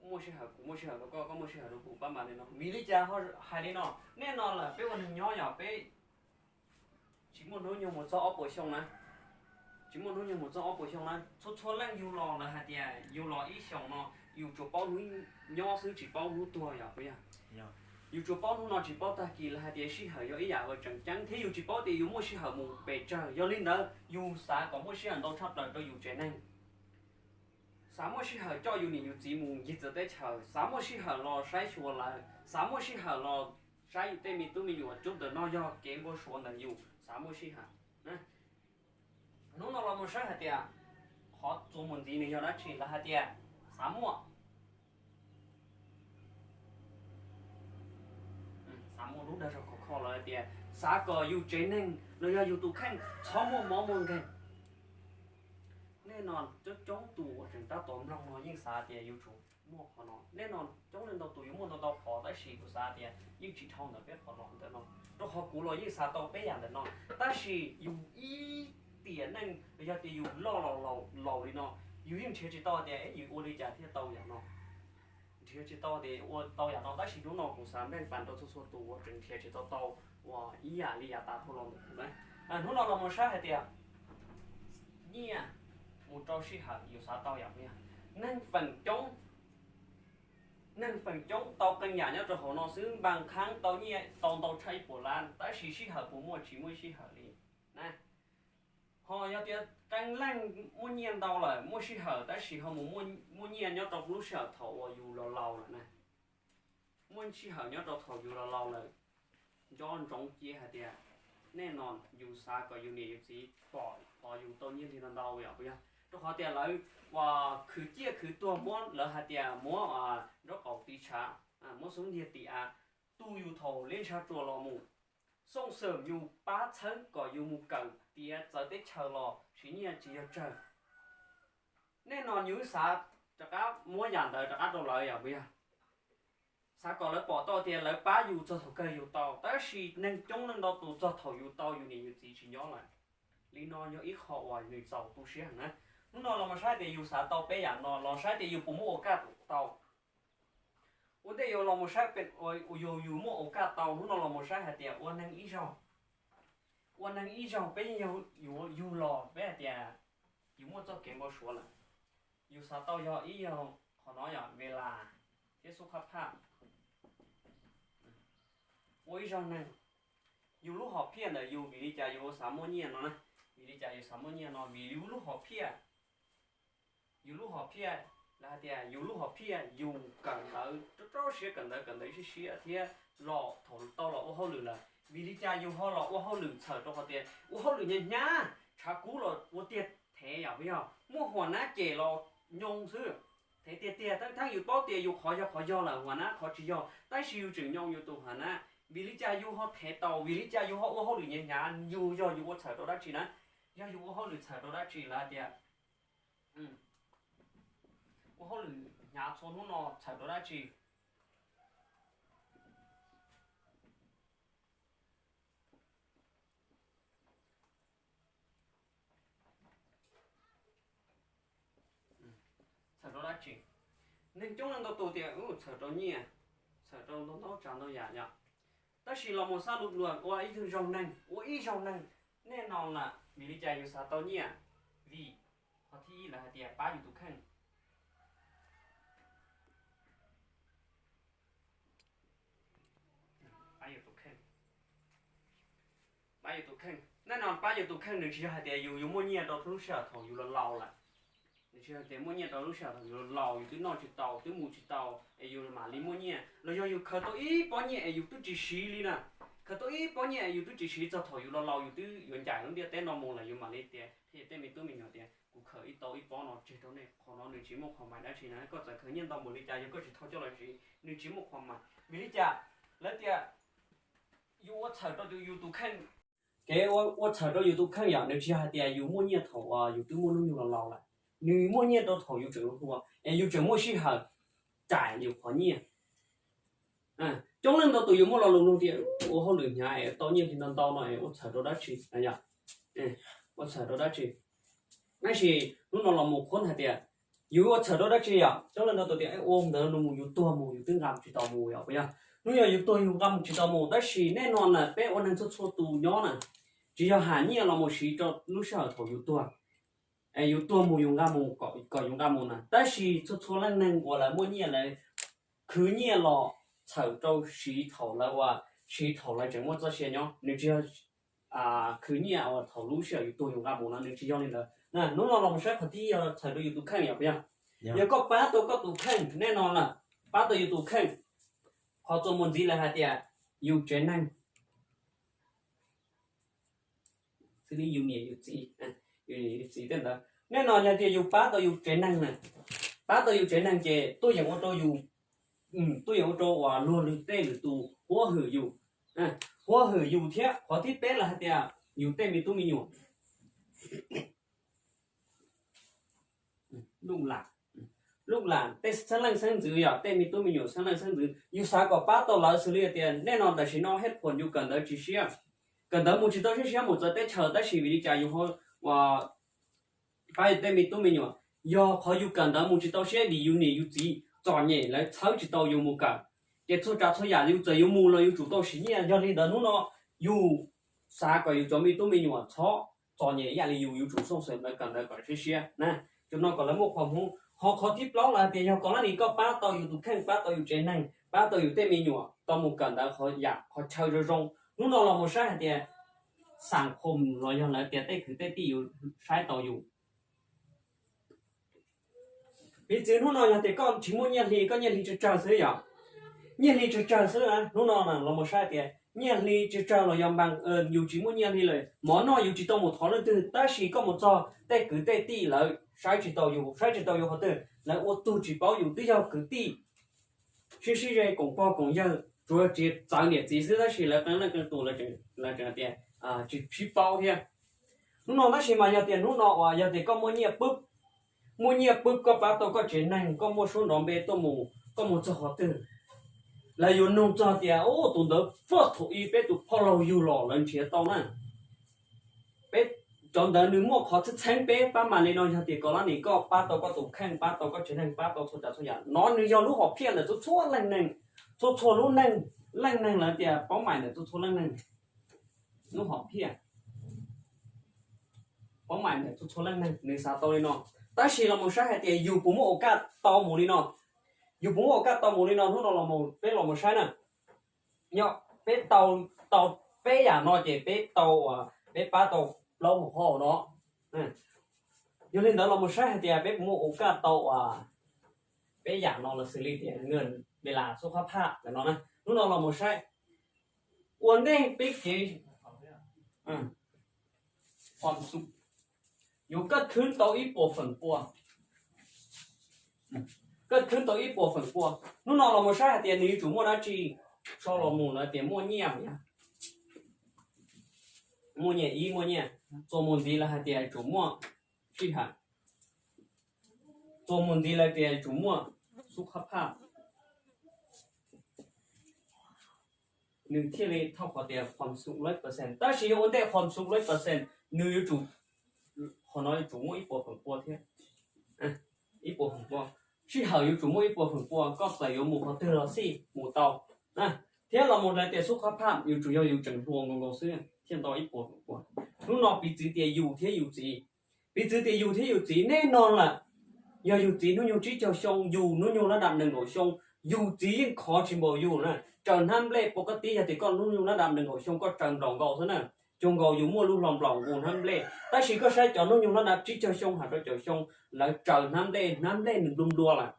Speaker 1: mua xả cũng mua xả nó có mua xả nó cũng ba mà này nó mỹ lý cha họ hay đi nó nè non là bé con nhỏ nhỏ bé chỉ muốn nói nhiều một số ốc bồi xong này chỉ muốn nói nhiều một số ốc bồi xong này số lần yêu lò là hạt tiền yêu lò ít xong nó yêu chỗ bao núi nhỏ xứ chỉ bao núi tua vậy bây giờ yêu chỗ bao núi nó chỉ bao ta kỳ là hạt tiền xí hở do ý ở trần trắng thế yêu chỉ bao thì yêu mua xí hở mù bể trời do linh đó yêu xã có mua xí hở đâu thấp là tôi yêu trẻ này 啥么时候找有你有节目一直在吵，啥么时候了谁说了，啥么时候了谁对面都没有，就等到要给我说能有，啥么时候，弄到那么时候的，好做问题你要来吃了还的，啥么？啥么路的时候考了的，啥个有技能，你要有都看，草么毛么看。แน่นอนจะจ้องตัวถึงตาตอมลองนอยิ่งซาเตียอยู่ถูหมวกพอนอแน่นอนจ้องเล่นตัวอยู่มั่วตัวพอได้สีกูซาเตียยิ่งจีทองแต่เป็นพอนอแต่นอตัวเขากูรอยิ่งซาตัวเป็นอย่างแต่นอแต่สีอยู่อีเตียนั่งระยะเตียอยู่ล่อเลยนออยู่ยิ่งเชื่อจีตัวเตียอยู่โอริจาที่ตัวอย่างนอเชื่อจีตัวเตียโอตัวอย่างนอแต่สีดูนอกูซาแม่งปันตัวทั่วตัวถึงเชื่อจีตัวว่าอีหยาลีหยาตาทุลองถูกไหมทุลองเราไม่ใช่เตียเนี่ยmột trò sĩ hạt nhiều xã tao dạng nha nên phần chống tao cân nhà nhớ cho họ nó xứ bằng kháng tao nhẹ tao chạy của lan tại sĩ hạt của mua chỉ mua sĩ hạt đi nè họ nhớ tiền tranh lăng mua nhiên tao lại mua sĩ hạt tại sĩ họ mua nhiên nhớ cho lúc sợ thầu dù lâu lại nè mua sĩ hạt nhớ cho thầu dù lâu lại do anh trống chia hạt tiền แน่นอนอยู่ซาก็อยู่นี่อยู่สีปล่อยพออยู่ต้นยืนที่นั่นเราอย่างเงี้ยตัวเขาเตียเลยว่าคือเจี๊ยคือตัวม้วนแล้วหาเตียม้วนรถออกตีชาม้วนสมเดียตีตู้อยู่โถเล่นชาตัวรอมูส่งเสริมอยู่ป้าเชิงก็อยู่มูเก่าเตียจะได้เชลอชิ้นเนี่ยจีจะเจอแน่นอนอยู่ซาจะก้าม้วนอย่างเดียวจะก้าตัวเลยอย่างเงี้ยsao còn lấy bỏ to thì lấy bá dù cho thầu cây dù to, tới khi nên chống nên đó tụ cho thầu dù to dù này dù gì chỉ nhớ lại, lý do nhớ ít họ hoài người giàu tu sĩ hẳn á, nó là mà sai thì dù xã tàu bé dạng nó, sai thì dù bụng mua cá tàu, vấn đề dù là mà sai bên dù mua cá tàu, nó là mà sai hạt tiền, quan năng ý giàu bé dù lò bé tiền, dù mua cho kiếm bao số là, dù xã tàu do ý giàu họ nói là về là cái số khắp hạn我一上呢，有路好骗的，有比例家有什么年了呢？比例家有什么年了？比有路好骗，有路好骗，那点有路好骗，有梗的，这些梗的是些天老头到了我好累了，比例家有好了我好累，扯着好点，我好累呢，查古了我点太要不要？莫换那给了用是。tiềnทั้งอยู่โต๊ะเตียอยู่ขอยอละหัวนะขอจียอแต่สิอยู่จึงยองอยู่ตัวหันนะวิลิจาอยู่เขาเทเตาวิลิจาอยู่เขาหรือเนี่ยอยู่ว่าเฉยตัวได้จีนะย่าอยู่ว่าเขาหรือเฉยตัวได้จีละเดียว่าเขาหรือเนี่ยชนหุ่นนอเฉยตัวได้จีเฉยตัวได้จีnên chúng nó tụ tiền sợ đâu nhỉ sợ đâu nó chẳng đâu giả nhỉ ta chỉ là một sao lụt luồn qua ít thứ rồng nành nên nó là vì đi chạyอยู่sao tao nhỉ vì họ thi là tiền baอยู่ตุกขันbaอยู่ตุกขันแน่นอนbaอยู่ตุกขันหนึ่งชิ้นหาเดียอยู่มั่วเนี่ยเราทุกเช้าถออยู่เราละ chứ để mua nhẹ tàu lúc sau thì lò từ nọ chỉ tàu từ mù chỉ tàu ấy yêu mà li mua nhẹ rồi yêu khởi tàu ít bao nhẹ yêu từ chỉ xí li nè khởi tàu ít bao nhẹ yêu từ chỉ xí cho thầu yêu lò yêu từ yuan giải nó đi tên nó mù là yêu mà li tiền thì tên mình nhỏ tiền cũng khởi ít tàu ít bao nó chỉ tàu này còn nó nửa chỉ một khoảng mày đã chỉ nói có thể khởi nhân tàu một li trả yêu có chỉ thao cho là chỉ nửa chỉ một khoảng mày vì li trả lấy tiền yêu我炒到就有都看cái我炒到有都看呀nửa chỉ hai tiền yêu mua nhẹ thầu yêu từ mua nó nhiều là lò lại người mua nhiên đâu thầu yêu trường không yêu trường mua sĩ hạt trải nhiều khó nhiên trong lần đầu tụi yêu mua là lùng tiền ô họ lười nhà tao nhiên thì nó tao này ô sợ đâu đã chỉ anh nhá ô sợ đâu đã chỉ ngay khi lúc nào là một con hạt tiền yêu ô sợ đâu đã chỉ à trong lần đầu tụi tiền ôm đỡ lùng yêu tua mù yêu tiếng gầm chỉ tao mù à bây giờ lúc giờ yêu tua yêu gầm chỉ tao mù đã chỉ nên non là bé ô nên cho tụ nhỏ nè chỉ cho hà nhiên là một sĩ cho lúc sau thầu yêu tua yêu tua mù dùng gam mù có dùng gam mù nè,但是做了能过来，每年来，去年了，潮州石头了哇，石头了怎么这些呢？你只要去年我投入是有多用gam mù nè，你只要你的，那侬老师他第一要潮州有多看要不要？ giờ có bá tôi có tụ khen nè nọ là bá tôi yêu tụ khen họ cho muốn gì là hạt tiền yêu chế năng xử lý yêu nhiều yêu gì yêu gì tên đó nè nọ nhà tiền yêu bá tôi yêu chế năng này bá tôi yêu chế năng chế tôi dùng ô tô yêu tôi dùng ô tô và luôn được tên được tụ hóa hử yêu hóa hử yêu thế họ thiết tế là hạt tiền yêu tên mình tôi mình nhiều lúc là tết sáng lăng sáng dữ à tết mình tôi mình nhiều sáng lăng sáng dữ yêu sao có bát tàu là xử lý tiền nên nó tại sao nó hết phần yêu cần đó chỉ xíu cần đó một chỉ đó chỉ xíu một giờ tết chờ tết chỉ vì đi trả yêu thôi và phải tết mình tôi mình nhiều do họ yêu cần đó một chỉ đó xíu đi yêu này yêu gì chọn nhẹ lại sáu chỉ tàu yêu một cả cái số trả số nhà yêu giờ yêu mua là yêu chủ tàu xí nhẹ do đi đó nó yêu sao có yêu cho mình tôi mình nhiều chó chọn nhẹ nhà yêu yêu chủ số sớm lại cần đó còn xíu nè cho nó còn là một phòng không họ khó tiếp đó là tiền họ có là đi có ba tàuอยู่ตรงข้างba tàuอยู่trên này ba tàuอยู่tên mình nhỏ tàu một cần đã họ giả họ chơi rồi rong lúc đó là một sai tiền sản phẩm rồi nhau là tiền tây cứ tây tiêu sai tàuอยู่bây giờ lúc nào nhà tiền con chỉ muốn nhận thì có nhận thì chỉ trả sữa à nhận thì chỉ trả sữa à lúc nào là một sai tiền nhận thì chỉ trả là yam bằng dù chỉ muốn nhận thìเลยmón nào dù chỉ tàu một thỏi lên từ ta chỉ có một trò tây cứ tây ti lợi sai chỉ tàuอยู่họ từ là ô tô chỉ bảoอยู่对要cứ ti其实这公包公要主要只涨点只是那些了当然更多了这点啊就皮包的lúc nào那些mà要tiền lúc nào à要tiền có mua nhiều búp có bao tô có chuyện này có mua số nón bê tô mù có một chỗ họ từ là yêu nông cho tiền ô tụi đó phát thụ y bê tụi phao lâu yêu lò lần chia tao nè bê chọn đời nữ mua khó thức sáng bé ba mà lên nói thì có là này có ba tàu có tụ khen ba tàu có chuyện hành ba tàu số trả số nhà nó như do lúc họ phiền là tôi chua lúc lanh là tiền báo mày là tôi lanh lúc họ phiền báo mày là tôi lanh nên sao tôi nó ta chỉ là một sai hay tiền dù bố một cái tàu mù đi nó dù bố một cái tàu mù đi nó lúc đó là một sai nè nhọ bé tàu bé giả nó chỉ bé tàu bé ba tàu lâu một hồ đó cho nên đó là một sai thì bé mua cả tàu bé giảm nó là xử lý tiền งินเวลาสุขภาพแต่nó này lúc đó là một sai uốn đây bé chỉความสุขอยู่ก็ขึ้นตัวอีปวดฝนปัวก็ขึ้นตัวอีปวดฝนปัวlúc đó là một sai tiền nữ chủ mua đã chi sau là mua là tiền mua nhiều nhá mua nhẹ ý mua nhẹ做问题了还得琢磨去看做问题了得琢磨สุขภาพหนึ่งที่เลยเท่ากับแต่ความสุข100%但是我ได้ความสุข100%女主可能琢磨一部分波天一部分波去好有琢磨一部分波ก็ใส่有หมู่เขาเตือนเราสิหมู่เตาthế là một là đểสุขภาพอยู่主要有整容公司thiên đạo ít bộ của lúc nào bị chỉ tiền dù thế dù gì bị chỉ tiền dù thế dù gì nên non là giờ dù gì nó nhiều chỉ cho xong dù nó nhiều nó đạm đừng ngồi xong dù gì khó chỉ bảo dù nè trần ham lệปกติthì con nó nhiều nó đạm đừng ngồi xong có trần rộng gầu thế nè trồng gầu dù mua luôn lòng buồn ham lệ ta chỉ có sai cho nó nhiều nó đạm chỉ cho xong hạt cho xong là trần ham lệ đừng đun đua là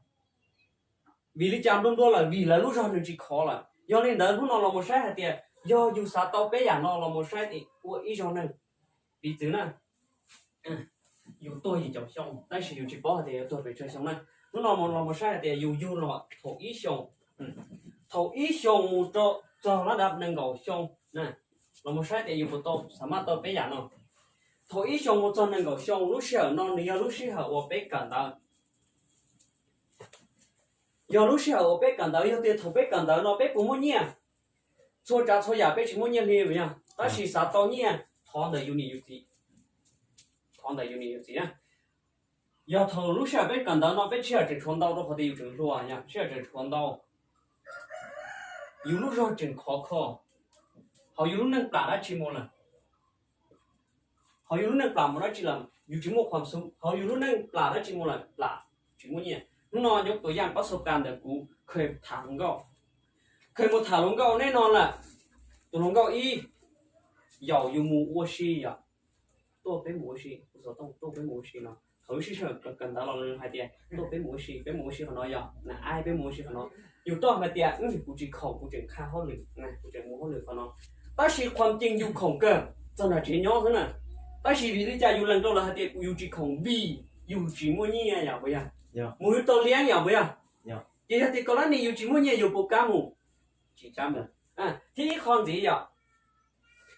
Speaker 1: vì lý do đun đua là vì là lúc sau nó chỉ khó là do nên đó lúc nào là một sai hạt tiền do dù sao tao bé giả nó là một sai thì của ý cho nên vì thế nè dù tôi thì chồng xong但是有只包thì tôi phải chơi xong nè lúc nào là một sai thì dù là thổ ý xong cho nó đáp nâng cầu xong nè là một sai thì dù của tôi sao mà tôi bé giả nó thổ ý xong một cho nâng cầu xong lúc sợ nó nếu lúc sợ ở bé cẩn thận giờ lúc sợ ở bé cẩn thận giờ thì thổ bé cẩn thận nó bé cũng muốn nhỉ做家做呀，别去摸年里不呀？但是啥到年，躺的有你有几，啊？要投入下边干到那边去这传导的话得有证书啊呀，这传导，有路上真考，好有能干了去么了？好有能干么了去了？有这么ความสุข好有能干了去么了？干去么呢？那ยกตัวอย่างประสบการณ์แต่กูเคยถามก็เคยมาถามหลวงเก่าแน่นอนแหละตัวหลวงเก่าอีเหยาอยู่หมู่วัวชีอ่ะตัวเป็นหมู่ชีกูจะต้องตัวเป็นหมู่ชีเนาะเ thử sĩ sợ cần đó là lần hai tiền tôi bé mối sĩ của nó giờ là ai bé mối sĩ của nóอยู่ต่อมาเตียกูจีของกูจึงค่าเขาหรือนะกูจึงมูเขาหรือเขาเนาะแต่ชีความจริงอยู่ของเกินจนหาจีน้องเขาน่ะแต่ชีวิตใจอยู่หลังตัวละเตียกูอยู่จีของบีอยู่จีมั่วนี่อย่างไรอ่ะมูอยู่ตัวเลี้ยงอย่างไรอ่ะยี่ห้อที่ก่อนนี้อยู่จีมั่วนี่อยู่โปรแกรมมูจีจำเลยที่นี่คนจีอ่ะ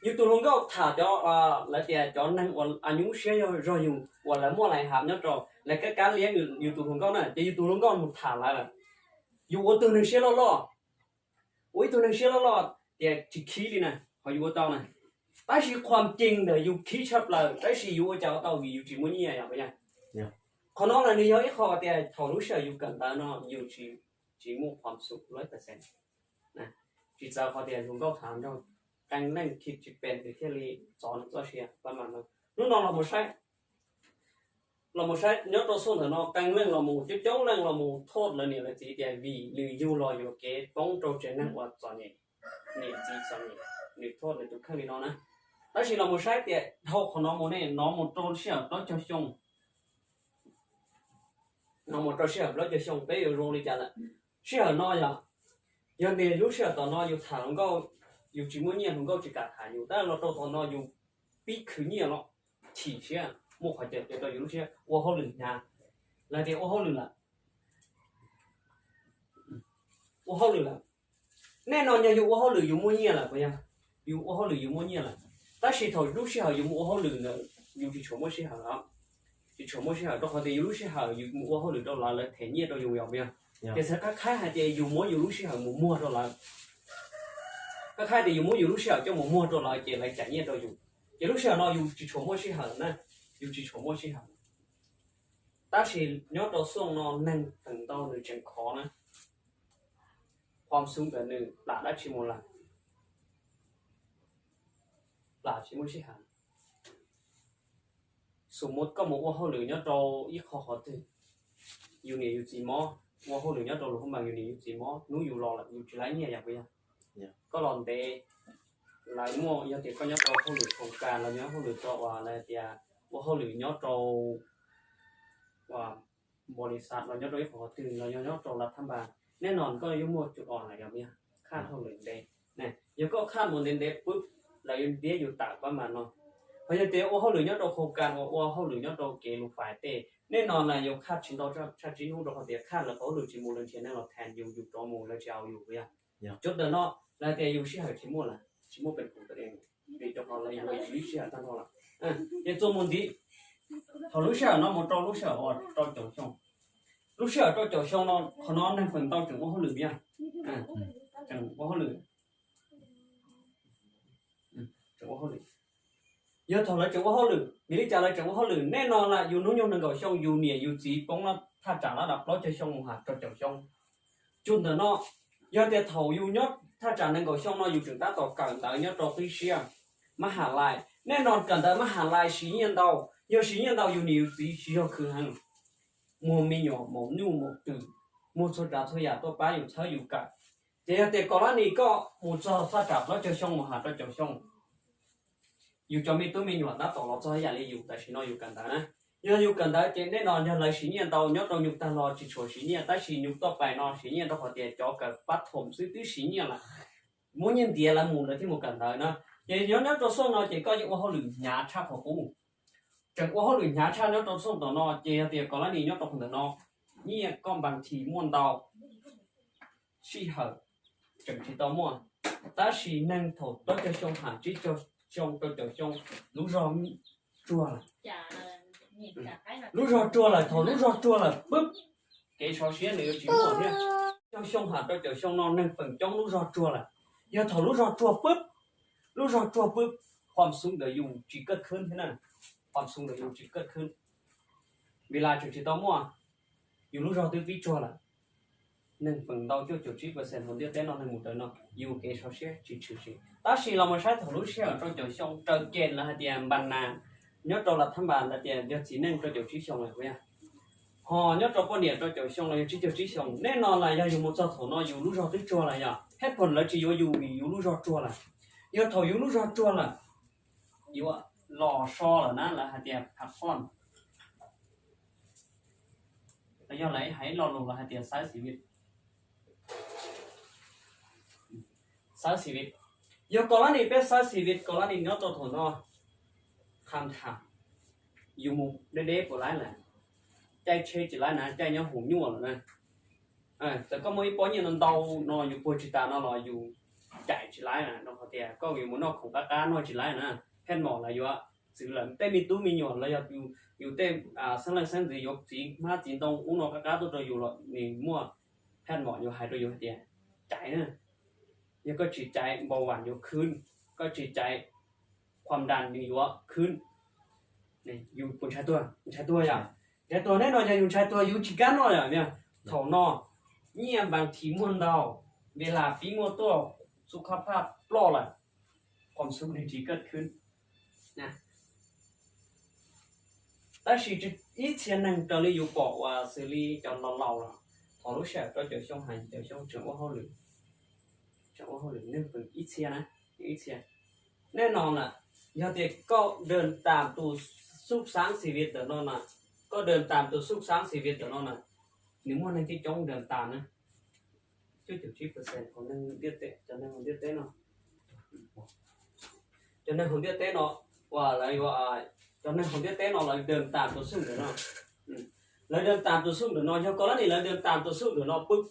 Speaker 1: อยู่ตัวลงก็ถ่ายจอแล้วเตียจอนั่งวันอายุเสียรออยู่วันละมั่วไหลหามเนาะจอแล้วก็การเลี้ยงอยู่ตัวลงก็น่ะจะอยู่ตัวลงก็มันถ่ายอะไรล่ะอยู่ตัวหนึ่งเสียล้อโอ้ยตัวหนึ่งเสียล้อแต่จีขี้เลยนะเขาอยู่ตัวน่ะแต่是ความจริงเด้ออยู่ขี้ชับเลยแต่是อยู่เจ้าตัวอยู่จีมั่วนี่อย่างไรคนน้องlà nhiều ít họ thì thầu lúc sauอยู่กันđó nó nhiều chỉ mộtความสุข100%นะจีเจ้าเขาthì chúng tôiถามchoการเล่นคิดจะเป็นที่ที่รีสอนตัวเชียประมาณนั้นนู้นเราไม่ใช่ยอดตัวส่วนเถอะเนาะการเล่นเราหมู่จิ๊บจ้องเล่นเราหมู่โทษเลยเนี่ยเลยจีเดียวีหรือยูรออยู่เกตป้องโจเจนั่งว่าสอนนี่จีสอนนี่โทษเลยทุกครั้งนี้เนาะนะแต่สิ่งเราไม่ใช่แต่เท่าของน้องโมเนี่ยน้องโมโตเชียต้องจะชงน้องโมโตเชียต้องจะชงไปอยู่โรงเรียนละเชียน้อยอ่ะยังเรียนรู้เชียตอนน้อยอยู่ถามก็อยู่จีมุ่งเนี่ยผมก็จะกัดหาอยู่แต่เราตัวน้อยอยู่ปีคืนเนี่ยเนาะถี่เชียมั่วขอเจ็บตัวอยู่รู้เชียว่าเขาหลุดนะแล้วเดี๋ยวว่าเขาหลุดละว่าเขาหลุดละแน่นอนยังอยู่ว่าเขาหลุดอยู่มั่วเนี่ยแหละไปยังอยู่ว่าเขาหลุดอยู่มั่วเนี่ยแหละแต่สิ่งที่รู้เชียอยู่ว่าเขาหลุดเนี่ยอยู่ที่ชั่วโมงเชียแล้วที่ชั่วโมงเชียตัวเขาที่รู้เชียอยู่ว่าเขาหลุดตัวละเลยเทียนเนี่ยตัวอยู่อย่างเนี้ยแต่ถ้าใครหาเจอยู่มั่วอยู่รู้เชียมั่วตัวละก็ใครที่อยู่มั่วอยู่รู้เชียจะมั่วตัวละเจเลยจัดเนี่ยตัวอยู่เจรู้เชียเราอยู่ที่ชั่วโมงเชียนะอยู่ที่ชั่วโมงเชียแต่สิ่งนี้ตัวส่งเรานั่งถึงตัวหนึ่งจังขอนะความสูงแบบหนึ่งหลาได้ชิมละหลาชิมเชียสมมติก็บอกว่าเขาหรือเนี่ยตัวอีกขอตื่นอยู่เนี่ยอยู่จีมอว่าเขาหรือเนี่ยตัวหลวงบางอยู่เนี่ยอยู่จีมอนู้อยู่รอละอยู่ที่ไรเนี่ยอย่างไรก็หลอนเดย์หลายมั่วยังติดก็เนี่ยตัวเขาหรือโครงการแล้วเนี่ยเขาหรือตัวว่าอะไรเดียว่าเขาหรือเนี่ยตัวว่าบริษัทเราเนี่ยตัวขอตื่นเราเนี่ยตัวรัฐบาลแน่นอนก็ยุ่งหมดจุดอ่อนอะไรอย่างเงี้ยค่าเขาหรือเดย์เนี่ยยังก็ค่าโมเดลเดย์ปุ๊บเรายังเดียอยู่ต่างประมาณเนาะเพราะฉะนั้นเดี๋ยวว่าเขาหรือเนี่ยตัวโครงการว่าเขาหรือเนี่ยตัวเกลูฝ่ายเต้แน่นอนเลยยกค่าชิ้นเราจะชาชิ้นนู้นเราเขาเดียค่าแล้วเขาหรือชิ้นมูลนิธินั่นเราแทนอยู่ตัวมูลแล้วจะเอาอยู่เนี่ยจุดเดินเนาะแล้วแต่อยู่ที่หาชิ้นมูลละชิ้นมูลเป็นของตัวเองเป็นเจ้าของเลยอยู่ที่ที่หาตั้งตัวละยังตัวมูลดีเขารู้เชื่อเนาะมันตัวรู้เชื่อว่าตัวเจ้าช่องรู้เชื่อตัวเจ้าช่องเนาะเขานอนในฝนตัวถึงว่าเขาหรือเนี่ยถึงว่าเขาหรือถึงว่าเขาหรือgiờ thằng lấy chồng hoa lử, mỹ trả lại chồng hoa lử, nè nọ là dù núi nhung đừng gọi xong, dù nhẹ dù chỉ bóng là tha trả là đập nó cho xong một hạt cho chồng xong, chun từ nó, giờ để thầu dù nhót tha trả đừng gọi xong nó dù chúng ta tỏ cản tới nhót tỏ phi xia, mà hạ lại, nè nọ cản tới mà hạ lại xí nhiên đầu, giờ xí nhiên đầu dù nhiều xí xí cho khử hàng, mua mi nhỏ, mua nhu mua từ, mua số trả thôi à, tôi bán dù chơi dù cả, giờ để có là này có một số tha trả nó cho xong một hạt cho chồng xongอยู่จะมีตัวมีหนวดนับต่อเราจะให้ยาเลยอยู่แต่สิ่งน้อยอยู่กันแต่นะอยู่กันแต่เจนแน่นอนยังเลยสิ่งนี้เราเนี่ยเราอยู่ตลอดจิตชัวสิ่งนี้แต่สิ่งอยู่ต่อไปเนาะสิ่งนี้เราขอเดียจอกับปัดผมซื้อที่สิ่งนี้ละมุ่งยินเดียละมุ่งเลยที่มุ่งกันแต่นะยังเนี่ยตัวส่งเราเจก็ยังว่าเขาหลุดหยาชาของกูจากว่าเขาหลุดหยาชาเนี่ยตัวส่งตัวเนาะเจเดียก่อนแล้วนี่เนี่ยตัวคนเนาะนี่ก็บางทีม้วนดาวชี้เหอะจังที่ตัวม้วนแต่สิ่งนั้นถูกต้องจะส่งหาจิตtrong tôi tiểu trong lúc gió chua là lúc gió chua là thầu lúc gió chua là búp cái số xía này chỉ một nhé trong sông hạt tôi tiểu sông non nên phần trong lúc gió chua là giờ thầu lúc gió chua búpความสูงเดี๋ยวอยู่chỉ cấtขึ้นthế này ความสูงเดี๋ยวอยู่chỉ cấtขึ้นเวลาจุดที่ต้องมั่วอยู่lúc gió tôi viết chua là nên phần đầu cho chủ trí percent hôm tiếp đến nó thành một đời nó yêu cái số xe chỉ trừ gì ta chỉ là một sai thầu lúc xe ở trong chỗ xong trời kẹt là tiền bàn nà nhớ trâu là thăm bàn là tiền giờ chỉ nên cho chủ trí xong này vậy họ nhớ trâu quan điểm cho chủ xong là chỉ chủ trí xong nên nó là dùng một số thầu nó dùng lúc rồi tích chua là nhở hết phần là chỉ dùng lúc rồi chua là giờ thầu dùng lúc rồi chua là dùng lò xo là nó là tiền hạt con แล้วย้อนไหลให้เราลงเราให้เตียสายชีวิตสายชีวิตยกกรณีเป็นสายชีวิตกรณีเนาะตัวถนอคำถามอยู่มุมเด็กๆปวดร้ายแหละใจเชื่อจิตร้ายนะใจเนี้ยหูยั่วเลยนะแต่ก็ไม่ป้อนยังนอนเตานอนอยู่ปวดจิตตานอนรออยู่ใจจิตร้ายนะน้องเขาเตียก็อยู่มุมนอกของกานอนจิตร้ายนะแค่หมออะไรอยู่อะสื่อหลังเต้มีตู้มีหยอนแล้วอยู่เต้สังเส้นยกจีมาจีนตรงอุ้งนอกกาตัวอยู่หรอนี่มั่วแค่หมออยู่หายตัวอยู่เตียใจนะยังก็จิตใจเบาหวานอยู่ขึ้นก็จิตใจความดันอยู่ว่าขึ้นนี่อยู่คนใช้ตัวอย่างใช้ตัวแน่นอนจะอยู่ใช้ตัวอยู่จิกันนอนอย่างเนี้ยถอนอเนี่ยบางทีมันเราเวลาปีมัวตัวสุขภาพปลอดเลยความสุขในที่เกิดขึ้นนะแต่是这以前人这里有บอกว่าxử lý cho lâu rồi thọ lúc sau cho tiểu xong hành tiểu xong trưởng hô lửa nên phần ít xeนะít xe แน่นอนล่ะยาเด็กก็เดินตามตัวสุขสันต์ชีวิตแต่นอนน่ะก็เดินตามตัวสุขสันต์ชีวิตแต่นอนน่ะnếu mà nênที่จ้องเดินตามนะ70% ของนึงเดียดเตะจะนึงเดียดเตะเนาะจะนึงของเดียดเตะเนาะว่าอะไรว่าcho nên không biết té nó là đường tạm tổ sung được nó là đường tạm tổ sung được nó cho có là là đường tạm tổ sung được nó bức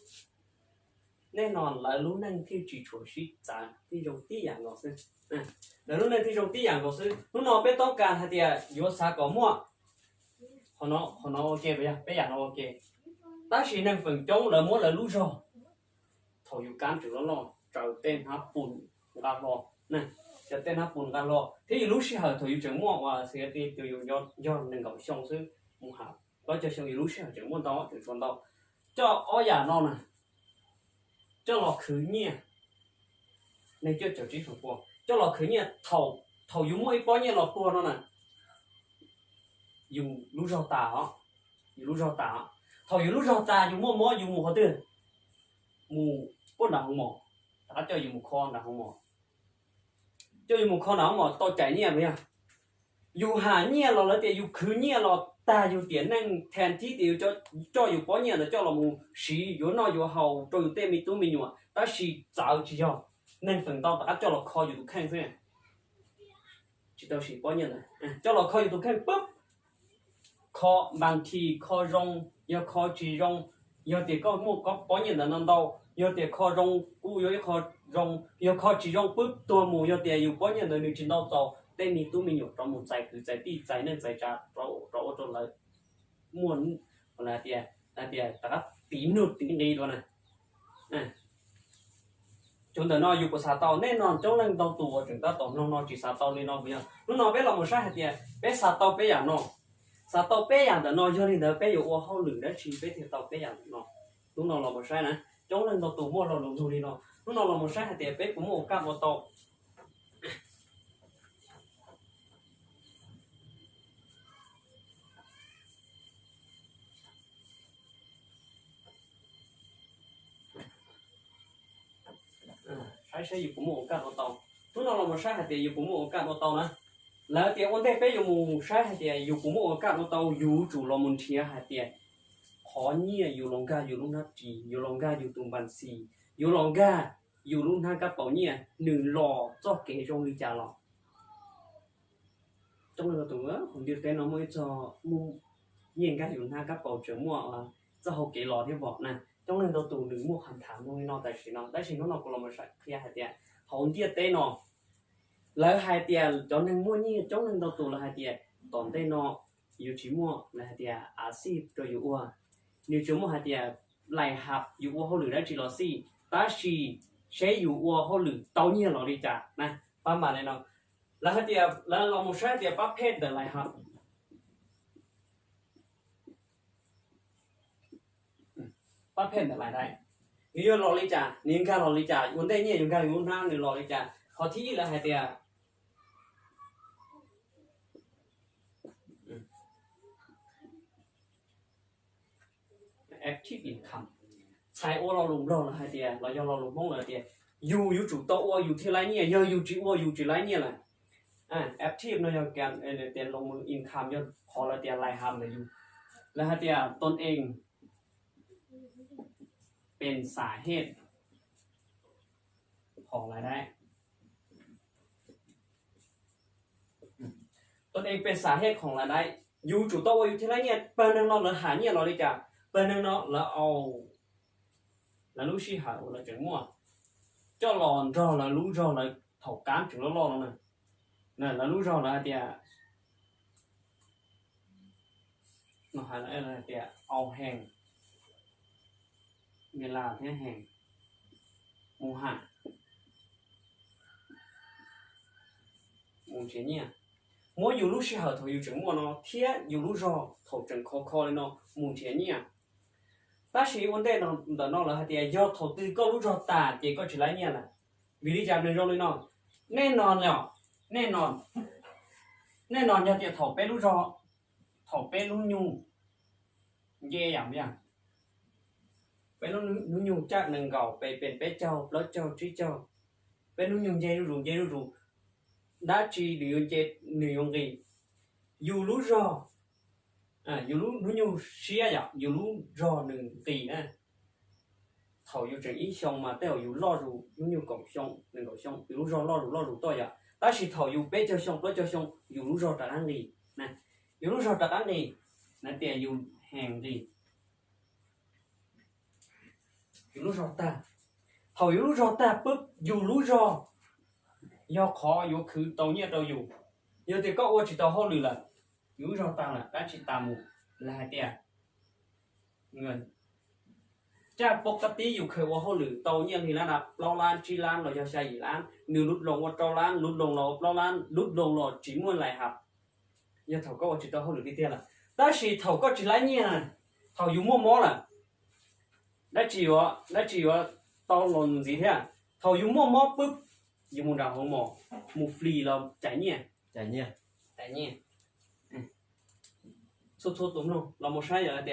Speaker 1: nên nó là lúc năng khi chỉ chủ sĩ trả thì dùng tí dạng nó sư là lúc năng thì dùng tí dạng nó sư lúc nó biết tóc cả thì vô xa có mua họ nó ok bây giờ bây giờ nó ok ta chỉ năng phần chống là muốn là lúc rồi thầu yêu cán chủ nó lo trầu tên hấp bùn gà lo nèจะเต้นฮับปุ่นกันรอที่รู้สิเหรอถอยอยู่จังม่วงว่าเสียตีตัวอยู่ย้อนหนึ่งกับช่องซึ่งมุหาก็จะช่องรู้สิเหรอจังม่วงต่อถึงชนต่อเจ้าอ้อยานอนน่ะเจ้าหลอกคือเนี่ยในเจ้าเจ้าจีถูกปะเจ้าหลอกคือเนี่ยถอยอยู่ม่วงป้อนเนี่ยหลอกปัวนั่นน่ะอยู่รู้เราตาอ๋ออยู่รู้เราตาถอยอยู่รู้เราตาอยู่ม่วงอยู่หมู่เขาตื่นหมู่ป้นหนังหมอแต่ก็เจ้าอยู่หมู่คอหนังหมอcho một con nào mà to chảy nhẹ vậy à, dù hà nhẹ là tiền dù khứ nhẹ là ta dù tiền năng thèn tí thì cho dù có nhẹ là cho là một sĩ dù nó dù hậu cho dù tên mi tu mi nhọ, ta sĩ giáo chỉ cho nên phần tao ta cho là kho dù khen thế, chỉ tao sĩ có nhẹ là cho là kho dù khenปุ๊บ kho bằng thì kho rong, giờ kho chỉ rong, giờ tiền có nhẹ là năm đâu, giờ tiền kho rong cú giờ kho rong yêu khó chỉ rong bútตัวหมูยอดเดียอยู่ป้อนยันเลยนึกจินดาวโตแต่มีตู้มีอยู่ตรงหมูใจคือใจตีใจนั่นใจจ้าเราจนเลยม้วนอะไรเดียแต่ก็ตีนุดตีดีด้วยนะจนแต่นออยู่กับสาเตาแน่นอนจ้องเล่นตองตัวถึงตาตองน้องจีสาเตาเลยน้องเพียงน้องเป็นเราไม่ใช่เดียเป็นสาเตาเป็นอย่างน้องสาเตาเป็นอย่างแต่น้องยอดนี่เด้อเป็นอยู่ว่าเขาหรือได้ชีเป็นที่เตาเป็นอย่างน้องน้องเราไม่ใช่นะจ้องเล่นตองตัวม้วนเราลงทุนนี่น้องnó là một sai hạt tiền bếp của một cam một to sai dùng của một cam một to nó là một sai hạt tiền dùng của một cam một to nè là tiền ổn định bếp dùng một sai hạt tiền dùng của một cam một to dùng chủ là một chia hạt tiền khó nhia dùng lòng ga dùng lúc nát chỉ dùng lòng ga dùng tùng bàn xì dùng lòng gaอยู่รุ่นห้ากับเป๋าเนี่ยหนึ่งหล่อจ่อเก๋จงลีจ่าหล่อtrong lần đầuผมเดียวแต่น้องไม่จ่อมูยิงกันอยู่ห้ากับเป๋าเฉียวมั่วจะเขาเก๋หล่อที่บอกนะtrong lần đầuหนึ่งมั่วคำถามตรงนี้นอแต่สินอได้สินน้องก็ลองมาใช้เคลียร์หายเตียเขาเดียวแต่นอแล้วหายเตียจนหนึ่งมั่วนี่trong lần đầuแล้วหายเตียตอนแต่นออยู่ที่มั่วแล้วหายเตียอาซีพตัวอยู่อ้วนอยู่ที่มั่วหายเตียไหลหับอยู่อ้วนเขาหรือได้จีรอซี่ตาชีใช้อยู่วัวเขาหรือเต้าเนี่ยเราดีจ้ะนะประมาณนี้เนาะแล้วเดียวแล้วเราไม่ใช่เดียวประเภทอะไรครับประเภทอะไรได้นี่เราดีจ้ะนี่ก็เราดีจ้ะวันได้เนี่ยยังก็อยู่นั่งนี่เราดีจ้ะขอที่แล้วเดียวactive incomeใช้โอเราลงเราละเดียเรายอมเราลงห้องละเดียอยู่จุดโตอยู่ที่ไรเนี่ยอยู่ที่ไรเนี่ยแหละแอคทีฟเรายอมการเดียลงมืออินคัมยอดพอละเดียไลฮามเลยอยู่แล้วเดียตนเอง เป็นสาเหตุของรายได้ตนเองเป็นสาเหตุของรายได้อยู่จุดโตวอยู่ที่ไรเนี่ยเปิดนึงเราหาเนี่ยเราเลยจ้ะเปิดนึงเราเอาlà lúc xí hậu là chuyện mua cho lòn rò là lúc rò là thầu cám chuyện nó lo nè nè là lúc rò là tiệt nó hay là tiệt ao hàng người làm thế hàng mua hàng mua chuyện nhỉ mua nhiều lúc xí hậu thầu nhiều chuyện mua nó thiết nhiều lúc rò thầu chuyện khó lên nó mua chuyện nhỉ ta chỉ vấn đề nó là thì do đầu tư có lúc do ta thì có chỉ lấy nha là vì đi chạm đường rồi nó nên nòn nhỏ nên nòn cho thì thầu bé lúc do thầu bé lúc nhung ghê giảm nha bé lúc nhung chắc nâng gạo bé bên bé châu lót châu trí châu bé lúc nhung dây lúc rủ đã chỉ điều chế điều gì dù lúc do dù lúc nhung xía vậy dù lúc rò đừng kỳ nè thầu dù chuyện ý xong mà tao dù lo dù nhung cổng xong đừng cổng xong dù lúc rò lo dù tôi vậy ta chỉ thầu dù bé cho xong dù lúc rò trả ăn gì nè dù lúc rò trả ăn gì nè tiền dù hàng gì dù lúc rò ta thầu dù lúc rò ta bức dù lúc rò do khó dù cứ tàu nhẹ tàu dù giờ thì có ô chỉ tàu hơn là dù rò ta là đã chỉ tạm một là tiềnเงินจากปกติอยู่เคยว่าเขาหรือโตเนี่ยทีละนะเราล้านจีล้านเราจะใช้ล้านหนึ่งลดลงว่าโตล้านลดลงเราล้านลดลงเราจีม้วนไรครับอย่าเท่าก็ว่าจีโตเขาหรือที่เตี้ยละแต่สิเท่าก็จีไรเนี่ยนะเท่าอยู่มั่วๆล่ะได้จีว่าโตหล่นสิเท่าเท่าอยู่มั่วๆปุ๊บอยู่มุนดาวหัวหมอมุฟรีเราจ่ายเนี่ยsố tụm luôn là một sai rồi thì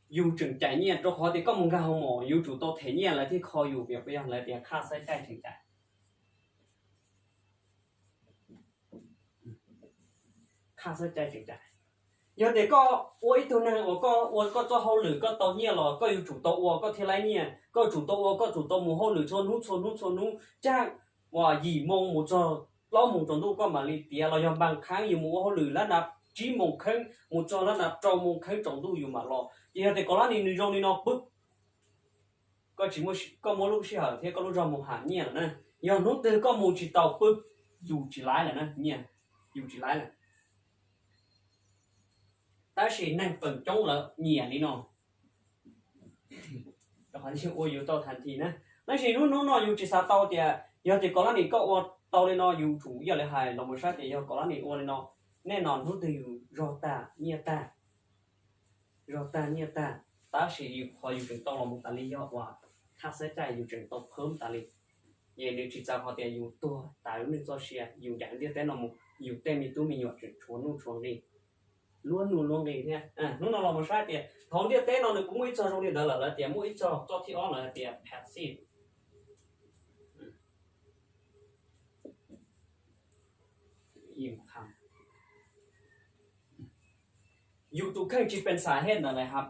Speaker 1: dù chừng trải nghiệm cho khó thì có một cái hồng mỏ dù chủ tôi thể nghiệm là thì khó dù việc bây giờ là thì khá sai trái chừng trải khá sai trái chừng trải giờ thì có ôi tôi này có cho hậu lử có tàu nhẹ rồi có dù chủ tàu có thế lại nhẹ có chủ tàu một hậu lử cho nút chắc và gì mong một cho lo một tuần tu có mà li tiệt là do bằng kháng nhiều một hậu lử lá đạp chỉ một kháng một cho nó là trâu một kháng trồng tu dùng mà lo giờ thì có lá đi rong đi nó bứt có chỉ một lúc xí hở thế có lúc rong một hạt nhẹ là nè giờ nút từ có một chỉ tàu bứt dù chỉ lái là nè nhẹ dù chỉ lái là ta chỉ năng phần trong là nhẹ đi nó đó là những ôi dù tàu thành thì nè nó chỉ nó dù chỉ sao tàu thì giờ thì có lá đi có tàu lên nó dù chủ giờ lại hài là một sát thì giờ có lá đi ôi lên nóแน่นอนรู้ตัวอยู่รอตาเนี่ยตาตาสิอยู่พออยู่ถึงต้องลงตาลียอดว่าค่าใช้จ่ายอยู่ถึงต้องเพิ่มตาลีเย็นจิตใจพอแต่อยู่ตัวตาอยู่ในตัวเชียอยู่อย่างเดียวแต่นมอยู่แต่มีตู้มีหยดถึงชวนนู่นชวนนี่ล้วนนู่นล้วนนี่เนี่ยนู่นเราไม่ใช่แต่ท้องเดียวแต่นอนนึกมุ้ยจอตรงนี้เด้อแล้วแต่มุ้ยจอที่อ้อนเลยแต่แพสซีฟอิ่มคำอยู่ตัวเครื่องจิตเป็นสาเหตุอะไรครับ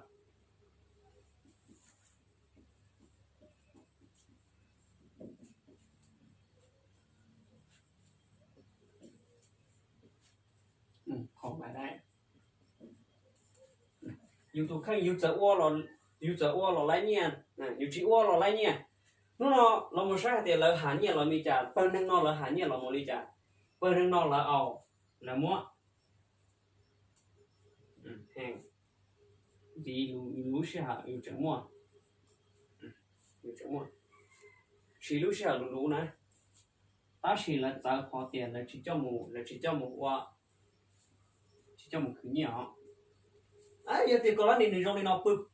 Speaker 1: ของมาได้อยู่ตัวเครื่องอยู่จะอ้วเราไรเนี่ยอยู่ที่อ้วเราไรเนี่ยนู่นเราไม่ใช่แต่เราหาเนี่ยเรามีจ่าเปิดนั่งนอนเราหาเนี่ยเราไม่ได้จ่าเปิดนั่งนอนเราเอาแล้วมั่วhàng vì lú xe hả yêu chẳng mua chỉ lú xe hả lú này ta chỉ là trả khó tiền là chỉ cho một qua chỉ cho một khứ nhỏ giờ thì có lẽ này trong nó bự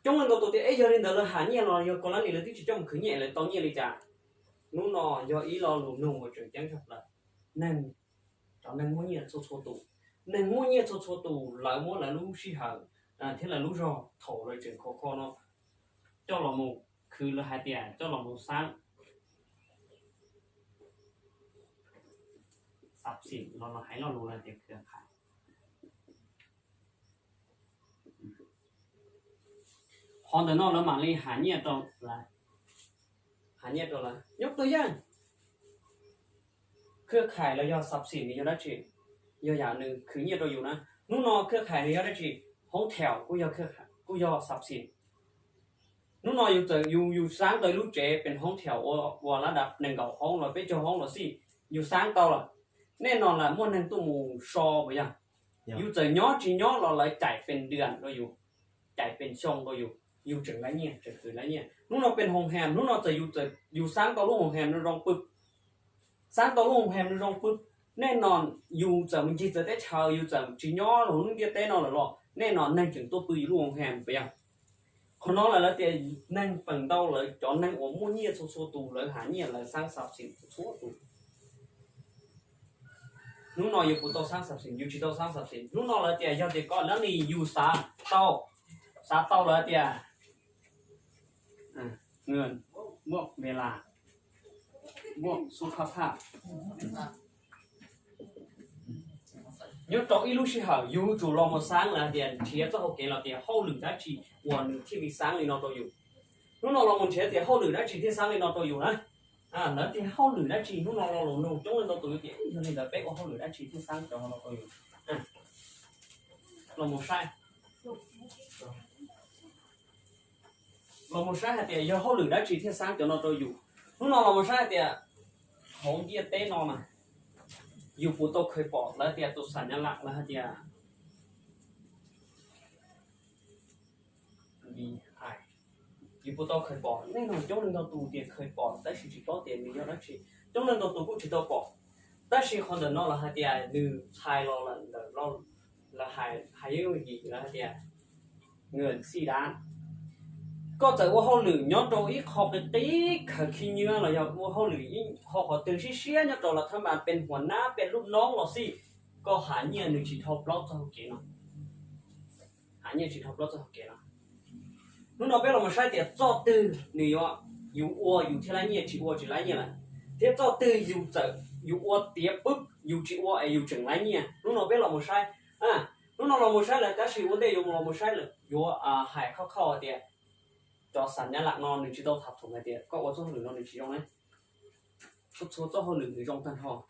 Speaker 1: trong lần đầu tiên ấy giờ nên là hẳn nhẹ rồi giờ có lẽ này là chỉ cho một khứ nhẹ là tao nhẹ đi trả nó do ý lo lù nung của trường chẳng thật là nên cho nên muốn nhẹ số tụ nên mua nhẹ cho tù lại mua là lú xí hở thế là lú rò thổ rồi chuyện khó nó cho là mộtคือlà hai tiền cho là một sáng sắp xỉn nó hãy nó lú là tiền cửa khải พอแต่นอกแล้วมาเลยหาเนี่ยตัวละหาเนี่ยตัวละยกตัวอย่างเครือข่ายแล้วยอดทรัพย์สินนี่ยอดได้จียอดอย่างหนึ่งคือเนี่ยตัวอยู่นะนู่นนอเครือข่ายนี่ยอดได้จีห้องแถวกูยอดเครือข่ายกูยอดทรัพย์สินนู่นนออยู่แต่อยู่สร้างโดยลูกเจเป็นห้องแถวว่าระดับหนึ่งกับห้องเราไปเจอห้องเราสิอยู่สร้างเตาล่ะแน่นอนล่ะม้วนหนึ่งตู้มูชอไปยังอยู่แต่ย้อจีย้อเราเลยจ่ายเป็นเดือนเราอยู่จ่ายเป็นช่องเราอยู่ถึงไรเนี่ยถึงคืนไรเนี่ยนู่นเราเป็นโรงแรมนู่นเราจะอยู่สร้างเตาลูกโรงแรมเราลองปึ๊บสร้างเตาลูกโรงแรมเราลองปึ๊บแน่นอนอยู่จะมันจีจะได้เช่าอยู่จะจีย้อหรือนู่นเดียวแต่นอนหรอแน่นอนนั่งถึงตัวปืนลูกโรงแรมไปยังคนน้องlà tiền năng bằng đâu lại cho năng ổn mua nhiều số tù lại hả nhiều là sang sạp xỉn số tù lúc nào yêu phụ tao sang sạp xỉn yêu chỉ tao sang sạp xỉn lúc nào là tiền giao tiền con nó đi yêu xa tao là tiền người mua về là mua số khắp hạ nhớ trong ít lúc xí hở yêu chủ lo một sáng là tiền chia cho học kế là tiền hậu lửng giá trị nguồn khi bị sáng thì nó tôi dùng lúc nào lo một chế tiền hậu lửng giá trị thì sáng thì nó tôi dùng đấy nó tiền hậu lửng giá trị lúc nào lo lồng nồng chống lên nó tôi tiền cho nên là bé có hậu lửng giá trị thì sáng cho nó tôi dùng lo một sai lo một sai thì do hậu lửng giá trị thì sáng cho nó tôi dùng lúc nào lo một sai thì không biết té nó màอยู่ปูโตเคยบอกแล้วเตียตัวสัญลักษณ์แล้วเตียมีไออยู่ปูโตเคยบอกแน่นอนจ้องเรื่องตัวตูเตียเคยบอกแต่สิ่งที่ตัวเตียมีเยอะนักสิจ้องเรื่องตัวตูกูที่ตัวบอกแต่สิ่งคนเดินนอกแล้วเตียนึกชายเราละเดินเราละหายยังอีกแล้วเตียเงินสี่ด้านก็จะว่าเขาหรือย้อนตัวอีกขอบตีขัดขี้เนื้อเราอยากว่าเขาหรือยิ่งเขาตื่นเชี่ยย้อนตัวเราทำมาเป็นหัวหน้าเป็นลูกน้องเราสิก็หาเงี้ยหนึ่งจีทบล้อจะเขาเก่งเนาะหาเงี้ยจีทบล้อจะเขาเก่งเนาะนู่นเราไปเรามาใช้เดี๋ยวจ่อตื่นนี่ว่าอยู่อัวอยู่ที่ไรเงี้ยจีอัวจีไรเงี้ยแหละเดี๋ยวจ่อตื่นอยู่จะอยู่อัวเตี๋ยปุ๊บอยู่จีอัวไออยู่จังไรเงี้ยนู่นเราไปเรามาใช้นู่นเรามาใช้เลยแต่สิ่งวันเดียวเรามาใช้เลยอยู่หายเข้าเดี๋ยวcho sản nhân lạc non mình chỉ đâu thập thủng này tiền có ở chỗ hậu lửa non mình chỉ trong đấy số chỗ hậu lửa người trong tan ho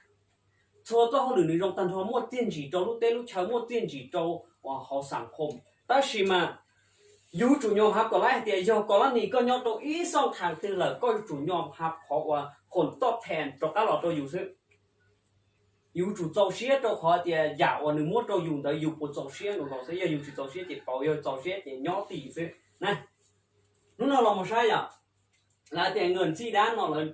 Speaker 1: số chỗ hậu lửa người trong tan ho mua tiền chỉ cho lúc tết lúc cháu mua tiền chỉ cho họ sản khom ta chỉ mà dù chủ nhóm hấp có lại tiền do có là gì có nhóm tôi ý sau tháng tư là coi chủ nhóm hấp họ hồn top thèn cho các lọ tôi dùng sự dù chủ giàu xía cho họ tiền giả và nửa mua tôi dùng tới dù một giàu xía nó sẽ dù chủ giàu xía thì bảo yêu giàu xía thì nhỏ tỷ sự này lúc nào là một sai à là tiền งินที่ด้านนอกเลย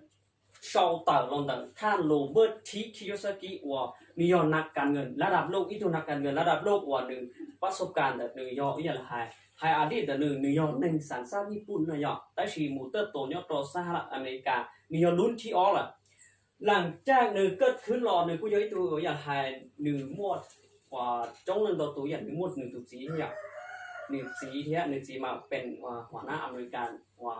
Speaker 1: ชาวต่างลงต่างท่านโรเบิร์ตทีคิโยซากิว่านิยมนักการเงินระดับโลกอีตัวนักการเงินระดับโลกว่าหนึ่งประสบการณ์แต่หนึ่งยออย่างไฮอดีตแต่หนึ่งยอหนึ่งสัญชาติญี่ปุ่นนะยอแต่ชีมูเตอร์โตยอตัวสหรัฐอเมริกานิยมลุ้นที่ออล่ะหลังจากหนึ่งเกิดขึ้นรอหนึ่งกูย้อยตัวอย่างไฮหนึ่งมวดว่าจ้องหนึ่งตัวอย่างหนึ่งมวดหนึ่งตัวสีอย่างหนึ่งสีเทียหนึ่งสีมาเป็นหัวหน้าอเมริกันว่า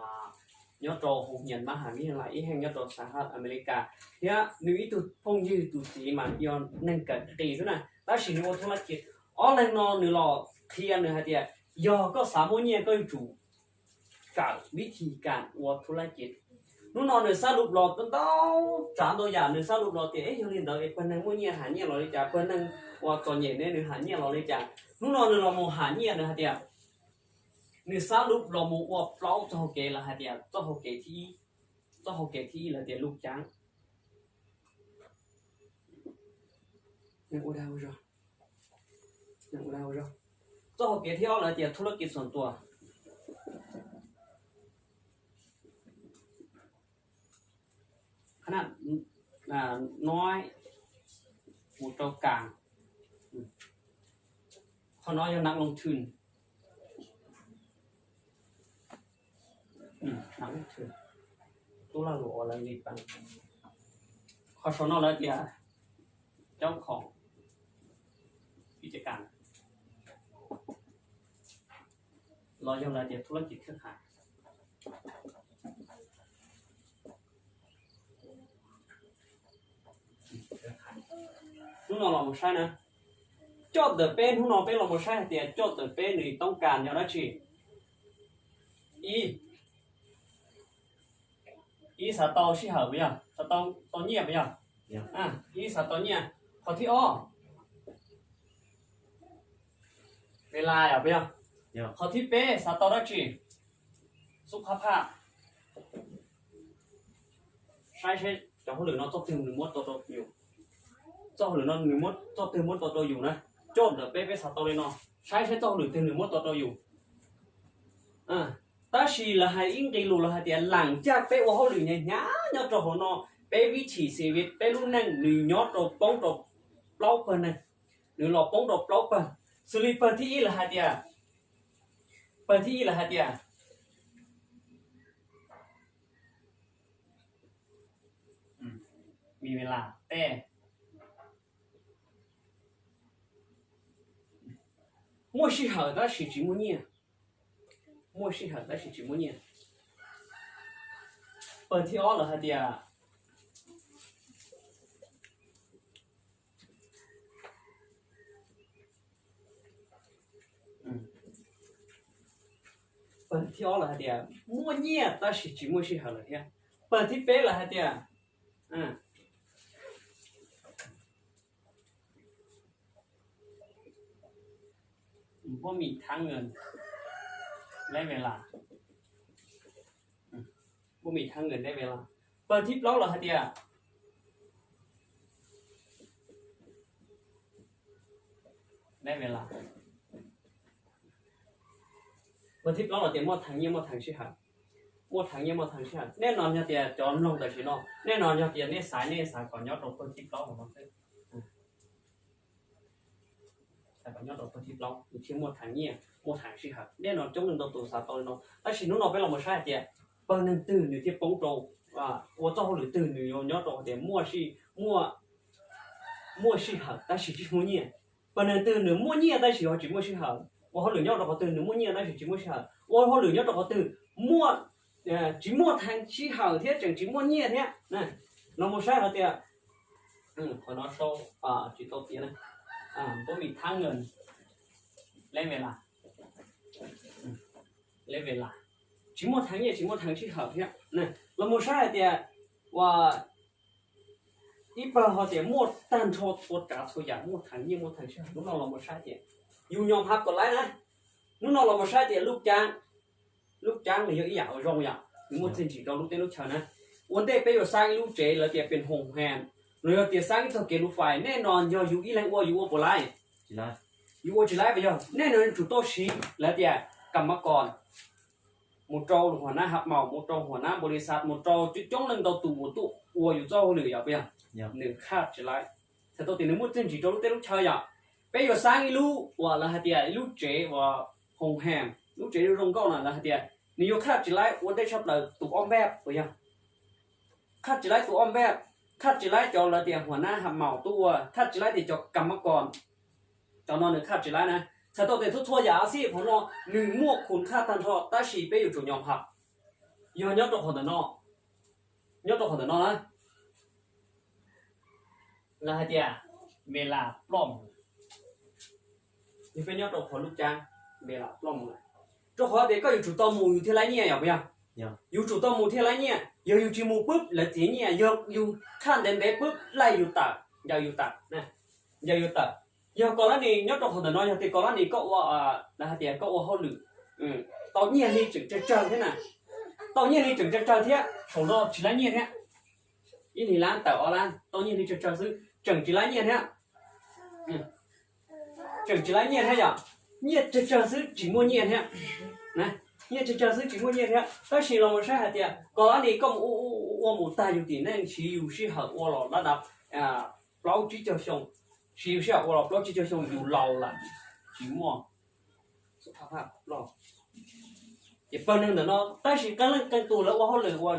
Speaker 1: ยอดโตหกยันมหาวิทยาลัยแห่งยอดโตสหรัฐอเมริกาเทียหนึ่งตัวพงยืดตัวสีมาย้อนหนึ่งกันตีซะนะแล้วสิ่งที่ธุรกิจอ๋อแรงนอนหนึ่งหล่อเทียนหนึ่งฮะเทียยอก็สามวันเนี่ยก็อยู่กับวิธีการวัดธุรกิจนู่นนอนหนึ่งสรุปหล่อตั้งแต่จานตัวอย่างหนึ่งสรุปหล่อเตี้ยยังเรียนต่ออีกคนหนึ่งวันเนี่ยหาเนี่ยเราเลยจ้ะคนหนึ่งว่าตอนเย็นเนี่ยหนึ่งหาเนี่ยเราเลยจ้ะนู่นนอนหนึ่งเราโมหาเนี่ยนะฮะเตี้ยหนึ่งสรุปเราโมว่าเปล่าเจ้าเกล้ละฮะเตี้ยเจ้าเกที่ละเตี้ยลูกจ้างยังอุดาวจ้ะเจ้าเกที่เอาละเตี้ยธุรกิจส่วนตัวขนาดน้อยหมู่ตัวกลางเขาน้อยยังนักลงทุนนักลงทุนตัวละหลวอะไรนี่ปังเขาชนเอาแล้วเดียวเจ้าของกิจการรอยังไรเดียวธุรกิจเครือข่ายนู่นเราไม่ใช่นะจอดเดือดเป็นนู่นเราเป็นเราไม่ใช่แต่จอดเดือดเป็นนี่ต้องการอย่างนั้นสิ อีสตอชิเหรอไม่อ่ะสตอตอเงียบไม่อ่ะอีสตอเงียขอที่อ้อเวลาอ่ะไม่อ่ะขอที่เป้สตอรัจีสุขภาพใช่จะเขาหรือน้องต้องถึงหนึ่งมดตัวอยู่เจ้าหรือน้องหนึ่งมดต้องถึงมดตัวอยู่นะโจทย์เดี๋ยวเป้สตอเลยเนาะใช่เจ้าหรือถึงหนึ่งมดตัวอยู่但是了还应该路了还点人家被我好女人伢伢做好喏，被维持社会被路能女伢做帮做老板呢，女老帮做老板，所以本地了还点，本地了还点，มีเวลาแต่ไม่ใช่หาได้是几么年。莫适合，但是几么年？本地二了还的啊？本地二了还的啊？莫年，但是几么适合了的？本地白了还的啊？บ่มีทางเงินได้เวลาบ่มีทางเงินได้เวลาเปิดทิปล็อกเหรอฮะเดียได้เวลาเปิดทิปล็อกเหรอเดียมอทางเยี่ยมอทางชิหัดมอทางเยี่ยมอทางชิหัดแน่นอนฮะเดียจอนลงแต่ชิโนแน่นอนฮะเดียเนี่ยสายก่อนยอดตรงเปิดทิปล็อกของมันแต่ก่อนยอดตรงเปิดทิปล็อกอยู่ที่มอทางเยี่ยมทางชิหัดแน่นอนจงหนึ่งตัวสาตอนเนาะแต่ชิโนเราไปเราไม่ใช่เดียเปิดหนึ่งตื่นอยู่ที่ปงโตว่า我照หรือตื่นอยู่ยอดตรงเดียมั่วชิหัดแต่ชิจิมัวเนี่ยเปิดหนึ่งตื่นหนึ่งมั่วเนี่ยแต่ชิจิมัวชิหัดว่าเขาหรือยอดตรงตื่นหนึ่งมั่วเนี่ยแต่ชิจิมัวชิหัดว่าเขาหรือยอดตรงตื่นมั่วจิมัวทางชิหัดเทียจังจิมัวเนี่ยเทียนะเราไม่ใช่เขาเดียพอเราโซ่จิตโตเตียนะก็มีทางเงินเล่นเวลาเล่นเวลาจิมัวทางเนี่ยจิมัวทางชิหัดเทียนะเราไม่ใช่เดียว่า一般好点莫单抽我打抽呀，莫谈业莫谈事，侬老老莫晒点，有样拍过来呢，侬老老莫晒点ลูกจ้างเลยเยอะอย่างรองอย่างนี่มันจริงๆเราลูกเต้นลูกชาวนะวันเต้ไปอยู่สร้างลูกเจแล้วเดี๋ยวเป็นหงแฮนเราเดี๋ยวสร้างที่เกลูไฟแน่นอนอยู่อีแรงว่าอยู่ว่าปลายอยู่ว่าจีไรไปย่อแน่นอนจุดโตชีแล้วเดี๋ยวกรรมกรมุดโจหัวหน้าหับเหมามุดโจหัวหน้าบริษัทมุดโจจุดจ้องหนึ่งตัวตู่มุดตู่วัวอยู่เจ้าหรืออย่าไปย่อหนึ่งคาดจีไรแต่ตัวตีนึงมุดจริงๆเราลูกเต้นลูกชาวอย่างไปอยู่สร้างอีลูว่าแล้วเดี๋ยวลูกเจว่าหงแฮนลูกเจดูรงก้อนน่ะแล้วเดี๋ยวนี่ยกคาดจีไรวันได้ชอบเลยตุกอ้อมแบบไปยังคาดจีไรตุกอ้อมแบบคาดจีไรจอละเดียหัวหน้าหับเหมาตัวคาดจีไรเดียจอกรรมกรจอนอนหนึ่งคาดจีไรนะถ้าตัวเดียทั่วยาสิผมนอหนึ่งมั่วคุณค่าตันทอตาชีไปอยู่จุดยอมหับยอมยอดตัวคนเดียวยอดตัวคนเดียวนอนะแล้วเดียเวลาปล้อมนี่เป็นยอดตัวคนลูกจ้างเวลาปล้อมเลย做好的个有主动木有天来念要不要？有主动木天来念，有节目ปุ๊บ来点念，有看人的ปุ๊บ来有打，要有打，那要有打。要ก่อนแล้วนี่ยอดตัวคนน้อยที่ก่อนแล้วนี่ก็ว่านะเดี๋ยวก็ว่าเขาหรือตอนนี้นี่จึงจะเจอที่น่ะตอนนี้นี่จึงจะเจอที่ของเราchỉ来念ที่อีนี่ร้านแต่ว่าร้านตอนนี้นี่จะเจอซื้อจึง只来念ที่จึง只来念ที่อย่าง念这真是寂寞念天，那念这真是寂寞念天。但是เราไม่ใช่ฮะเดียก่อนนี้ก็我冇带有点那是有时候我了那老几条熊，是有时候我了老几条熊有老了，寂寞，สุขภาพ老。อีกปัญหาหนึ่งเนาะแต่是กันตัวแล้วว่าเขาเลยว่า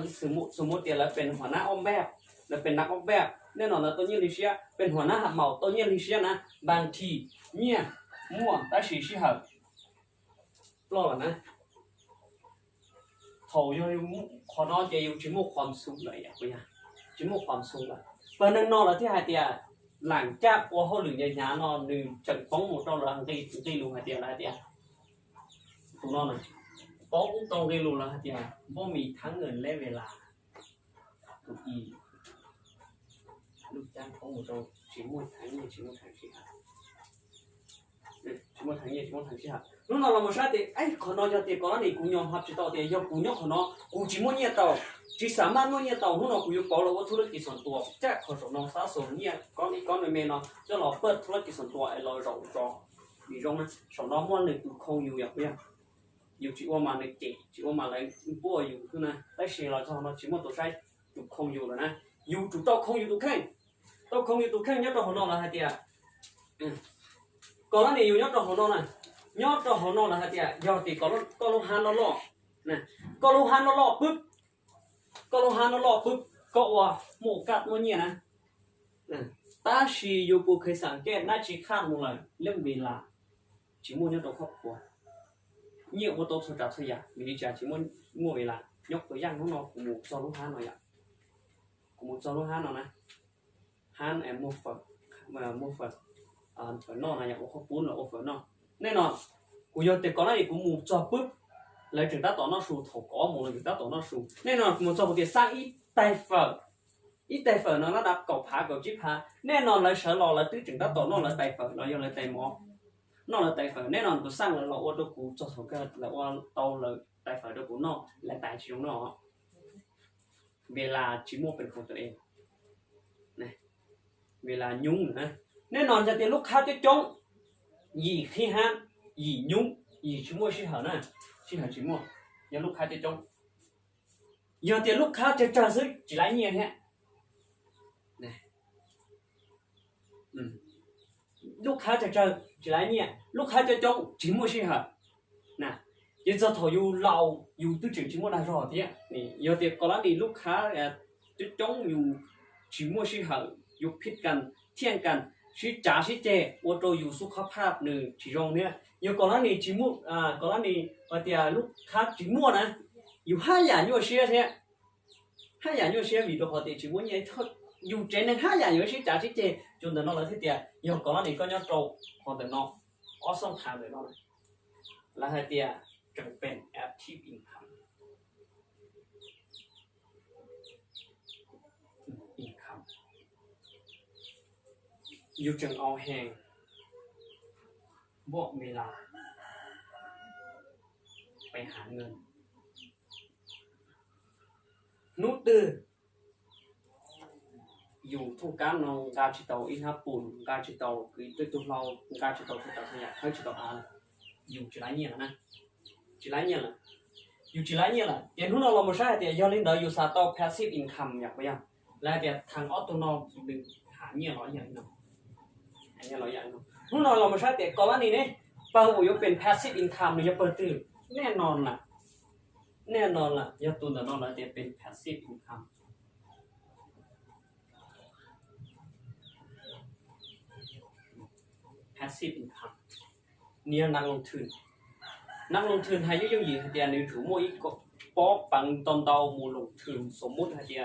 Speaker 1: สมมติเดี๋ยวเราเป็นหัวหน้าออกแบบเราเป็นนักออกแบบแน่นอนนะตัวนี้ลิเชียเป็นหัวหน้าหับเหมาตัวนี้ลิเชียนะบางทีเนี่ยมั่วแต่สิ่งที่เขาปล่อยนะเขาอยู่ขอนอจะอยู่จิมุความสุขเลยอย่างเงี้ยจิมุความสุขเลยปัญหานอเราที่หายเดียหลังจากว่าเขาหรือยังยานอนหนึ่งจังป้องหมดเราหลังตีลูกหายเดียอะไรเดียถูกนอนนะ ป้อกุ้งตรงเรียนรู้แล้วฮะเดียบ่มีทั้งเงินและเวลาทุกอีลูกจ้างของหมูโตชิมวยทางนี้ชิมวยทางที่หาชิมวยทางนี้ชิมวยทางที่หานู่นเราไม่ใช่แต่ไอ้คนน้อยจะเตะก่อนนี่กูยอมรับจิตต่อแต่ยอมกูยอมคนน้อยกูชิมวยเนี่ยต่อจีสามารถเนี่ยต่อนู่นเรากูยอมบอกเราว่าธุรกิจส่วนตัวจะขอสนองสะสมเนี่ยก้อนนี้ก้อนนึงเมย์เนาะจะเราเปิดธุรกิจส่วนตัวไอ้เราเราจอมีตรงนั้นสนองม้วนหนึ่งกูคงอยู่อย่างเนี้ยอยู่จีว่ามาในเก่งจีว่ามาเลยบัวอยู่คือนะได้เสียเราจะเราชิมวยตัวใช้อยู่คงอยู่แล้วนะอยู่จุดต่อคงอยู่ตัวแค่ตัวคงอยู่ตัวแค่nhất là hồ nọ là hai tia, còn là này nhất là hồ nọ này, nhất là hồ nọ là hai tia, giờ thì có lô han nó lọ, này, có lô han nó lọ bứt, có lô han nó lọ bứt, cậu à, mổ cắt mua nhỉ này, này, ta chỉ yêu cuộc khai sáng kết, na chỉ khăn một lần, lưng bị là, chỉ mua nhất là khóc của, nhiều ô tô sửa trả thôi à, mình đi trả chỉ mua về là, nhóc cái răng nó một so lô han rồi à, một so lô han rồi này. Han em mua phật mà mua phật phật nọ là nhà của bún là ô phật nọ nên là của giờ thì có này cũng mua cho bức lấy chúng ta tỏ nó sù thổ có một là chúng ta tỏ nó sù nên là một cho một tiền sang ít tay phật nó đạp cầu phá cầu chip phá nên là lấy sở lò là tứ chúng ta tỏ nó là tay phật nó giờ là tay mỏ nó là tay phật nên là của sang là lò ô đâu cũng cho số cái là ô tàu là tay phật đâu cũng nó là tài chiếu nó vì là chỉ muaเป็นของตัวเองเวลายุ่งนะแน่นอนจะเตียลูกค้าจะจ้องหยีขี้ห้ามหยียุ่งหยีชิมัวชิเหรอนะชิเหรอชิมัวอย่าลูกค้าจะจ้องอย่าเตียลูกค้าจะจ่ายซื้อจีไรเงี้ยเนี่ยนะลูกค้าจะจ่ายจีไรเนี่ยลูกค้าจะจ้องชิมัวชิเหรอนะอย่าจะถอยอยู่เราอยู่ตื้อถึงชิมัวได้รอเทียนี่อย่าเตียก่อนละนี่ลูกค้าจะจ้องอยู่ชิมัวชิเหรอยุพิดกันเที่ยงกันชีจ่าชีเจว่าเราอยู่สุขภาพหนึ่งชีรงเนี่ยอยู่ก่อนหน้านี้จิมุก่อนหน้านี้ว่าแต่ลูกค้าจิมัวนะอยู่5 อย่างอยู่เชียร์เนี่ย5 อย่างอยู่เชียร์วิดีโอเขาติจิมัวเนี่ยเขาอยู่เจน5 อย่างอยู่ชีจ่าชีเจจนแต่นอกเลยที่เดียอยู่ก่อนหน้านี้ก็ยังโตพอแต่นอกอ้อส่งทางเลยนอกแล้วให้เดียจงเป็นแอปที่อินคัมอยู่จังเอาแหงบอกเวลาไปหาเงินนุตืออยู่ทุกการนองการจิตเอาอินทับปุ่นการจิตเอาคือตัวเราการจิตเอาจิตเอาขยะให้จิตเอาอ่านอยู่จีไรเนี่ยนะจีไรเนี่ยล่ะอยู่จีไรเนี่ยล่ะเดี๋ยวนู้นเราไม่ใช่เดี๋ยวยอดเล่นเดี๋ยวอยู่ซาโต้ passive income อยากไปยังแล้วเดี๋ยวทางออโตนอมดึงหาเนี่ยร้อยอย่างเนาะอันนี้เราอย่างนู้นเราไม่ใช่แต่ก่อนว่านี่เนี่ยเปิดอุยเป็น passive income หรือจะเปิดตื่นแน่นอนล่ะยอดตุนแต่นอนแล้วจะเป็น passive income passive income เนี่ยนักลงทุนให้ยุ่งยี่เดียนในถูโมอีกป๊อปังตอนเดามูลงทุนสมมุติเดีย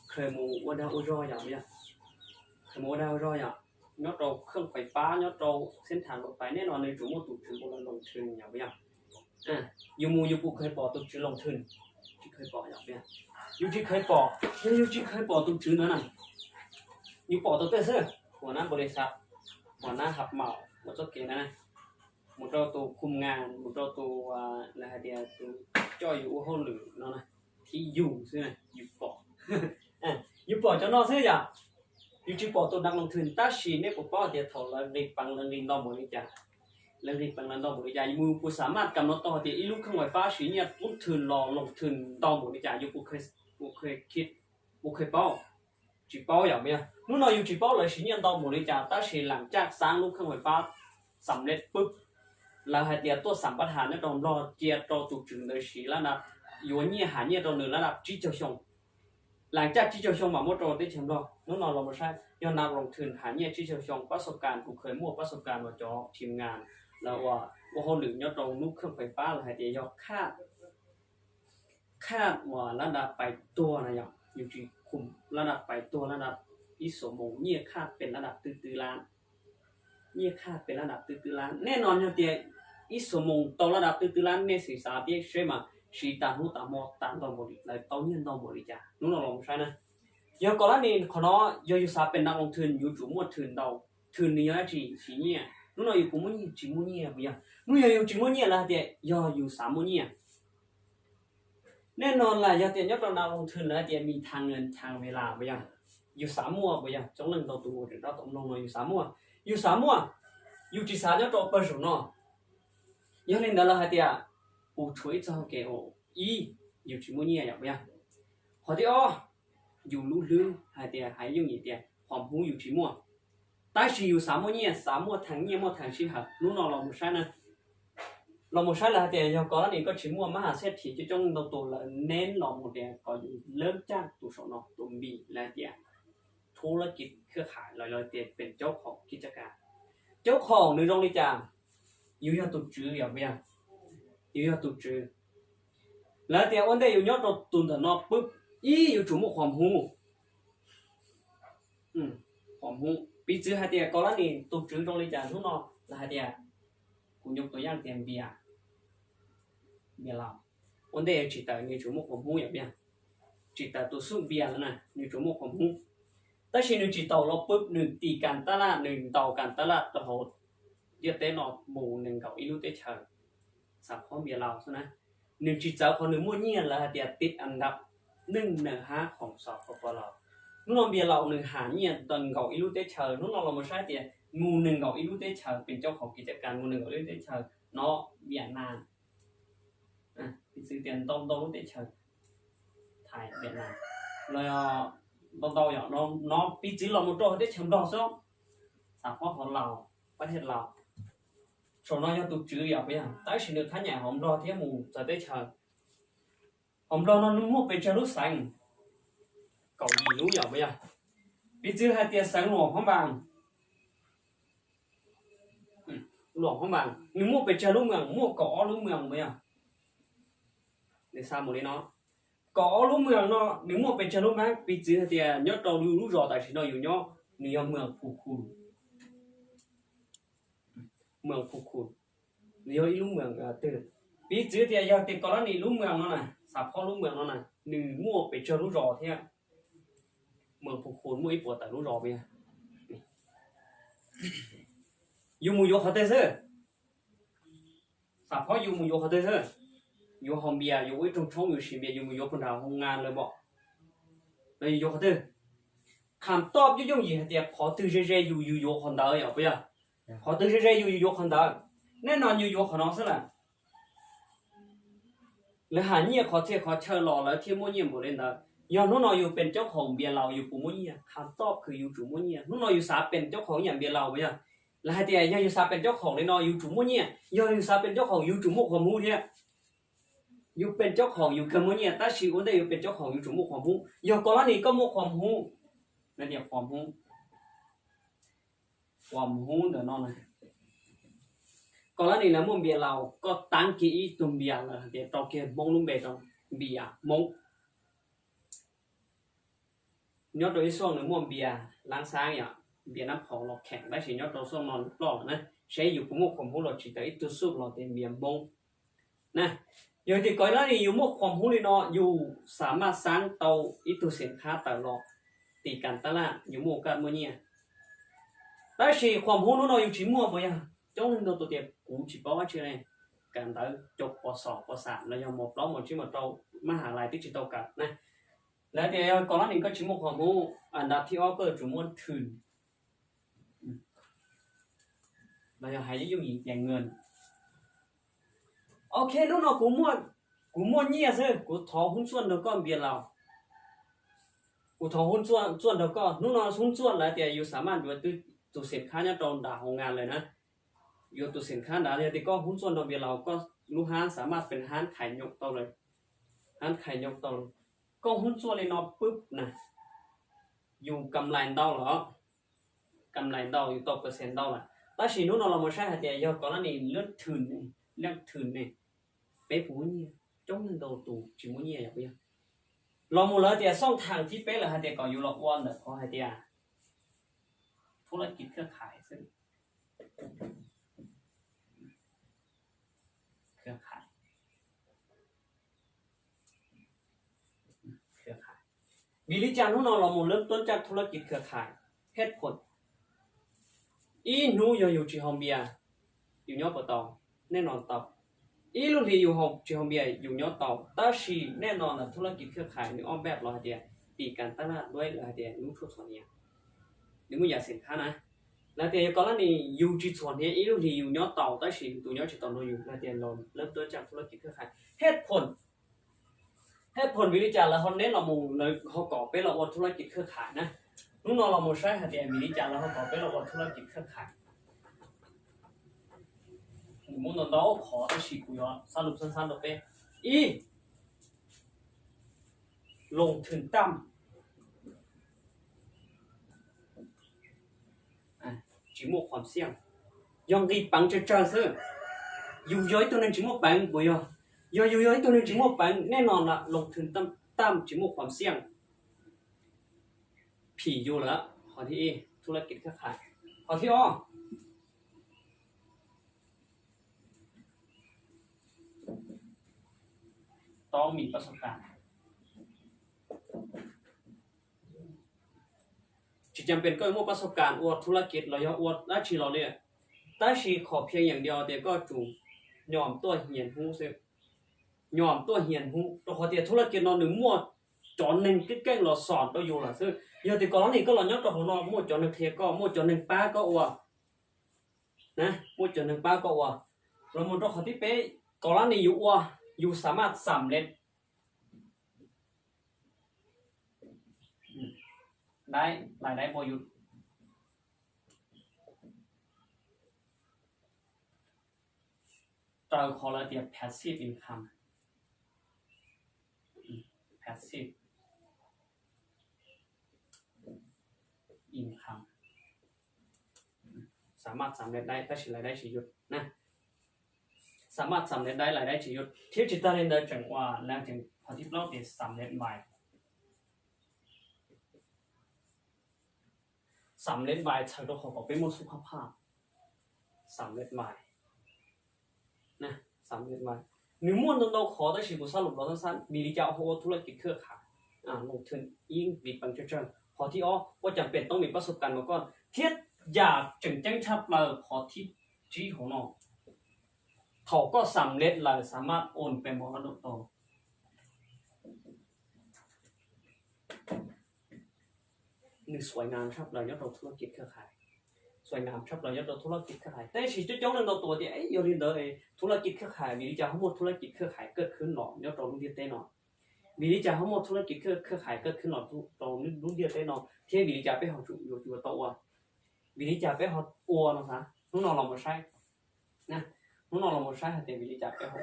Speaker 1: เคยมูว่าได้อุจอยอย่างเนี้ยเคยมูได้อุจอยอย่างยอดเราเครื่องไฟฟ้ายอดเราเส้นทางรถไฟแน่นอนในถูโมตุกถึงบนลงทุนอย่างเนี้ยยูมูยูปูเคยปอตุกถึงลงทุนที่เคยปออย่างเนี้ยยูที่เคยปอยูที่เคยปอตุกถึงนั่นน่ะยูปอตุกเตอร์เซ่หัวหน้าบริษัทหัวหน้าขับเหมาหมดตัวเก่งนะหมดตัวคุมงานหมดตัวอะไรเดียตัวจ่อยอยู่ห้องหรือนั่นนะที่อยู่ซื่อนะอยู่ปออยู่ปอจะนอนซื่อจ้ะอยู่ที่ปอตัวนักลงทุนตั้งชีเนี่ยปุ๊บป้อเดียถอดแล้วเด็กปังเรื่องดินดอมหมดเลยจ้ะเรื่องดินปังเรื่องดอมหมดเลยจ้ะยูปูสามารถกำหนดต่อเดียอีลูกข้างไฟฟ้าชีเนี่ยลงทุนรอลงทุนดอมหมดเลยจ้ะยูปูเคยคิดปูเคยป้อchỉ bao giờ bây lúc nào dùng chỉ bao là chỉ nhận到một lý trả ta chỉ làm chắc sáng lúc không phải phát sắm lên bức là hai tiệt tôi sắm bắt hàng nó đồng lo chia cho tụ trưởng đời chỉ là nạp yếu nhẹ hạ nhẹ rồi nữa là nạp chỉ cho xong làm chắc chỉ cho xong mà một rồi tới chấm lo lúc nào là một sai do nạp lồng thuyền hạ nhẹ chỉ cho xong ประสบการณ์ cũng khởi mua ประสบการณ์ vào choทีมงานแล้วว่าhôm nữa nhớ trong lúc không phải phát là hai tiệt doคาดว่าระดับไปตัวนะอย่างอยู่ที่คุมระดับไปตัวระดับอิโสโมงเนี่ยคาดเป็นระดับตื้อล้านเนี่ยคาดเป็นระดับตื้อล้านแน่นอนอย่างเดียว ít số mông tàu là đạp từ từ lan nên sự sao biết xem mà sự tàn hút tàn mò tàn tàu một đi lại tàu nhiên tàu một đi chả đúng là lòng sai nè giờ có là nên khó nó giờ sao bên năng lòng thuyền yêu chủ một thuyền tàu thuyền này chỉ nhỉ lúc nào yêu cũng muốn chỉ muốn nhỉ bây giờ lúc nào yêu chỉ muốn nhỉ là tiền giờ yêu sao muốn nhỉ nên nอนlà giờ tiền nhất là năng lòng thuyền là tiềnมีทางเงินทางเวลาbây giờ yêu sao mua bây giờ trong lần đầu tụ thì đó tổng nông yêu sao mua yêu chỉ sao cho trộn bớt số nó giờ nên đó là hai tiền u chuối cho cái ô y yêu chỉ muốn nhỉ bây giờ họ thì yêu lú lú hai tiền hay yêu gì tiền hoàng hú yêu chỉ mua tại vì yêu sao mua thằng nhỉ mua thằng chỉ hợp lúc nào là một sai nè là một sai là tiền giờ có này có chỉ mua mà hà xét thì chứ trong đầu tụ là nên là một tiền có lớn trang tụ số nó tụ bị là tiền ธุรกิจเครือข่ายลอยๆเตียเป็นเจ้าของกิจการเจ้าของในโรงเรียนอยู่ยอดตุจืออย่างเงี้ยอยู่ยอดตุจือแล้วเตียวันเดียวอยู่ยอดตุนแต่นอกปุ๊บอีอยู่จุ่มความหูความหูปีจือให้เตียก็แล้วนี่ตุจือโรงเรียนทุกนอกแล้วให้เตียกูยกตัวอย่างเตียเบียเราวันเดียวจิตแต่อยู่จุ่มความหูอย่างเงี้ยจิตแต่ตัวสู้เบียแล้วนะอยู่จุ่มความหู แต่ชินุจิตเราปุ๊บหนึ่งตีกันตลาดหนึ่งต่อกันตลาดตลอดเยอะเต้นออกหมู่หนึ่งกับอิรุเตเชอร์สามข้อเบียร์เราใช่ไหมหนึ่งจิตเจ้าคนหนึ่งมั่วเงี้ยละเดียติดอันดับ115ของสอบปเรานุ่นเบียร์เราหนึ่งหาเงี้ยตอนกับอิรุเตเชอร์นุ่นเราไม่ใช่เดียงูหนึ่งกับอิรุเตเชอร์เป็นเจ้าของกิจการงูหนึ่งกับอิรุเตเชอร์เนาะเบียร์นานซื้อเตียนต้มเตเชอร์ถ่ายเบียร์นานเลยบางอย่างnóปีจีเราmột trò để chấm đỏ xong sản phẩm củaเราประเทศเราส่วนน้อยยังตุจืออย่างไปอย่างแต่สิ่งหนึ่งท่านใหญ่หอมรอที่หมู่จะได้เชิญหอมรอนั้นมั่วเป็นเจ้าลูกสังเก่าดีรู้อย่างไปอย่างปีจีให้เตียสังหลวงข้างบางหลวงข้างบางนึกมั่วเป็นเจ้าลูกเมืองมั่วเกาะลูกเมืองไปอย่างในซาหมดเลยเนาะcó lúc mường nó nếu mà bên chân lúc mà bị gì thì nhớ đầu lúc rồi tại vì nóอยู่nhớ nhiều mường phụ khuôn nhiều lúc mường từ bị gì thì giờ thì có là lúc mường nó này sắp có lúc mường nó này nếu mua bên chân lúc rồi thì mường phụ khuôn mua ít bột tại lúc rồi bây dùng mùi dầu hạt tê sơ sắp có dùng mùi dầu hạt tê sơอยู่ห้องเบียร์อยู่ไว้ตรงช่องอยู่ชิมเบียร์อยู่มือยกคนดาวห้องงานเลยบอกเลยยกเขาตื้อคำตอบยุ่งยิ่งเดียขอตื้อเรื่อยๆอยู่ยกคนดาวอย่างเปียขอตื้อเรื่อยๆอยู่ยกคนดาวแน่นอนอยู่ยกคนน้องซะแหละแล้วหาเนี่ยขอเที่ยวขอเชิญรอแล้วเที่ยวมั่วเยี่ยมหมดเลยนะย้อนนู้นนอยอยู่เป็นเจ้าของเบียร์เราอยู่ปูมั่วเยี่ยคำตอบคืออยู่จุมั่วเยี่ยนู้นนอยอยู่สาเป็นเจ้าของอย่างเบียร์เราเปียแล้วให้เดียยังอยู่สาเป็นเจ้าของเลยนอยอยู่จุมั่วเยี่ยยังอยู่สาเป็นเจ้าของอยู่จุมั่วความรู้เนี่ยอยู่เป็นเจ้าของอยู่กันมั้งเนี่ยแต่ชีวิตได้อยู่เป็นเจ้าของอยู่จุดมุ่งความรู้อยู่ก่อนนี้ก็มุ่งความรู้นั่นเดียวความรู้เดี๋ยวนอนนะก่อนนี้แล้วมุ่งเบียร์เราก็ตั้งกี่ตุ่มเบียร์เลยเดี๋ยวตอกเก็บมงลุ่มเบียร์ตรงเบียร์มงยอดโดยส่วนหรือมุ่งเบียร์ล้างซ้ายอ่ะเบียร์น้ำผงหลอกแข็งได้สิยอดโดยส่วนนอนปลอกนะใช้อยู่มุ่งความรู้หลอกจิตแต่อีตัวซุปหลอกเป็นเบียร์มงนะอยู่ที่ก่อนแล้วนี่อยู่มั่วความรู้เลยเนาะอยู่สามารถสร้างเตาอีตัวสินค้าตลอดตีกันตลาดอยู่มั่วกันมั่วเนี่ยแต่สิความรู้นู้นเราอยู่ที่มั่วไปอ่ะจ้องเราตัวเดียวกูchỉ bảoว่าชื่ออะไรการเตาจบป.2 ป.3 แล้วยังหมดล้อหมดชื่อหมดเรามหาลัยที่จิตเตากันนะแล้วเดี๋ยวก่อนแล้วนี่ก็ชิมั่วความรู้อันดับที่อ้อก็จุ่มมั่วถึงเราจะหายยุ่งอีกอย่างเงินโอเคนู้นเรากูมั่วเนี่ยซิกูทอหุ้นส่วนเดียวก็เบียร์เรากูทอหุ้นส่วนเดียวก็นู้นเราหุ้นส่วนแล้วแต่อยู่สามารถอยู่ตัวสินค้าเนี่ยตรงด่าของงานเลยนะอยู่ตัวสินค้าด่าเนี่ยที่ก็หุ้นส่วนเบียร์เราก็ลูกค้าสามารถเป็นห้างขายยกต่อเลยห้างขายยกต่อก็หุ้นส่วนเลยเนาะปุ๊บนะอยู่กำไรเท่าหรอกำไรเท่าอยู่ต่อเปอร์เซ็นต์เท่าล่ะแต่สิ่งนู้นเราไม่ใช่แต่ยอดก่อนแล้วนี่เลือดถืนเนี่ยbé phụ nhia trong lần đầu tù chỉ muốn nhia vậy lo một lần thì xong thằng tí bé là hai tiền cònอยู่lọ quan được có hai tiềnธุรกิจเครือข่ายซึ่ง วิริจาร์ของเราหมดเริ่มต้นจากธุรกิจเครือข่ายเหตุผลอีหนูอยู่ที่ฮอมเบียอยู่ยอดปตองแน่นอนตอบอีลูกที่อยู่ที่ฮอมเบียอยู่ยอดตอบแต่ชีแน่นอนนะธุรกิจเครือข่ายนึกออกแบบเราเดียปีการตลาดด้วยเราเดียนู้ทุกส่วนเนี่ยนึกว่าอยากสินค้านะแล้วเดี๋ยวก่อนแล้วนี่อยู่ที่ส่วนนี้อีลูกที่อยู่ยอดตอบแต่ชีตัวยอดที่ตอนเราอยู่แล้วเดี๋ยวเราเริ่มต้นจากธุรกิจเครือข่ายเหตุผลวิริจาร์แล้วเขาเน้นเรามูเลยเขาก่อเป็นเราธุรกิจเครือข่ายนะนู้นเราโมใช้หาเดียวิริจาร์แล้วเขาก่อเป็นเราธุรกิจเครือข่ายมุนเราขอได้ฉีกกูยอสรุปสั้นๆตัวเป็นอีลงถึงต่ำจิมกความเสี่ยงยองกีปังจะเจอซื้ออยู่ย้อยตัวนึงจิมกปังบ่ยอยู่ย้อยตัวนึงจิมกปังแน่นอนละลงถึงต่ำจิมกความเสี่ยงผีอยู่แล้วข้อที่อีธุรกิจเครือข่ายข้อที่อ้อต้องมีประสบการณ์จำเป็นก็มีประสบการณ์อวดธุรกิจเราอวดและชีเราเนี่ยแต่ชีขอเพียงอย่างเดียวเดี๋ยวก็จูยอมตัวเหียนหูซึยอมตัวเหียนหูตัวขอเดียวธุรกิจเราหนึ่งมั่วจอนหนึ่งกิ๊กเราสอนตัวอยู่ล่ะซึ่งเดี๋ยวแต่ก่อนนี่ก็เรายอดตัวของเรามั่วจอนหนึ่งเทียก็มั่วจอนหนึ่งป้าก็อวดนะมั่วจอนหนึ่งป้าก็อวดเราหมดตัวขอที่เป๊ะก่อนนี่อยู่อวดอยู่สามารถสำเร็จได้รายได้พออยู่เราขอละเดีย passive income passive income สามารถสำเร็จได้ถ้าชีรายได้ชียุดนะสามารถสำเร็จได้รายได้ชียุดเที่ยวจิตตาเรนเดอร์จังว่าแล้วถึงพอที่เราเดียสำเร็จใหม่สำเร็จใหม่ฉันก็ขอเป็นมสุขภาพสำเร็จใหม่นะสำเร็จใหม่หนึ่งม้วนเราขอได้ชีวิตสรุปเราสั้นๆมีริจาโฮธุรกิจเครือข่ายลงทุนยิ่งบีบบังเจิญพอที่อ้อว่าจำเป็นต้องมีประสบการณ์มาก่อนเทียบอยากจึงแจ้งชัดเลยพอที่จีของน้องเขาก็สำเร็จเลยสามารถโอนเป็นมรดกต่อนี่สวยงามครับเรายอดเราธุรกิจเครือข่ายสวยงามครับเรายอดเราธุรกิจเครือข่ายแต่สิ่งที่จ้องเราตัวที่ยอดเราธุรกิจเครือข่ายมีริจาทั้งหมดธุรกิจเครือข่ายเกิดขึ้นหรอยอดเราลุ้นเดียเต้นอมีริจาทั้งหมดธุรกิจเครือข่ายเกิดขึ้นหรอเราลุ้นเดียเต้นอเที่ยมีริจาไปหอจุอยู่ตัวมีริจาไปหออัวนะนุ่นเราไม่ใช่นะนุ่นเราไม่ใช่แต่มีริจาไปหอ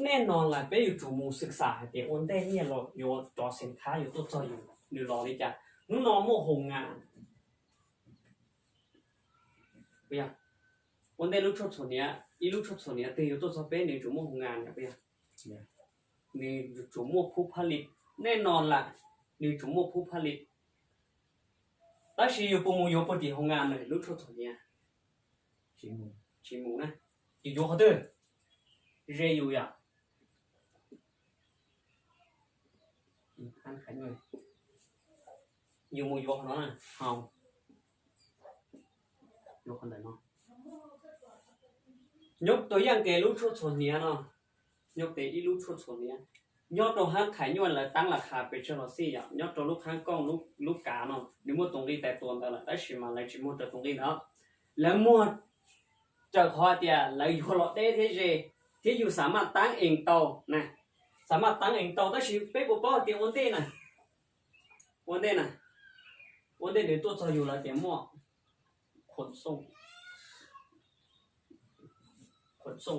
Speaker 1: แน่นอนเลยไปอยู่จุมูศึกษาแต่วันได้เนี่ยเราอยู่ต่อสินค้าอยู่ตัวจอยู่หรือรอริจานุ่นเราโมโหงานเปียวันได้ลูกชดส่วนเนี้ยอีลูกชดส่วนเนี้ยแต่อยู่ตัวจเป็นในจุโมโหงานเนี่ยเปียในจุโมผู้ผลิตแน่นอนล่ะในจุโมผู้ผลิตแต่ชีอยู่ปุ่มอยู่ปฏิโหงานเลยลูกชดส่วนเนี้ยชิมูนะอยู่เขาเด้อเรียอยู่อย่างหันขันเลยอยู่มูอยู่เขาเนาะเอาอยู่คนไหนเนาะยกตัวอย่างแกลูกชุดส่วนนี้เนาะยกแต่อีลูกชุดส่วนนี้ยอดตัวห้างขายย้อนเลยตั้งราคาเป็นเชลซีอ่ะยอดตัวลูกห้างกล้องลูกกาเนาะนี่มั่วตรงนี้แต่ตัวแต่ละได้ชิมาเลยชิมั่วแต่ตรงนี้เนาะแล้วมั่วจะขอเดียแล้วอยู่หลอดได้ที่อยู่สามารถตั้งเองโตนะสามารถตั้งเองโตได้ชิไปปุ๊บก็เดี๋ยววันเต้นะวันเต้เดี๋ยวตัวจะอยู่แล้วเดี๋ยวมั่วขนส่ง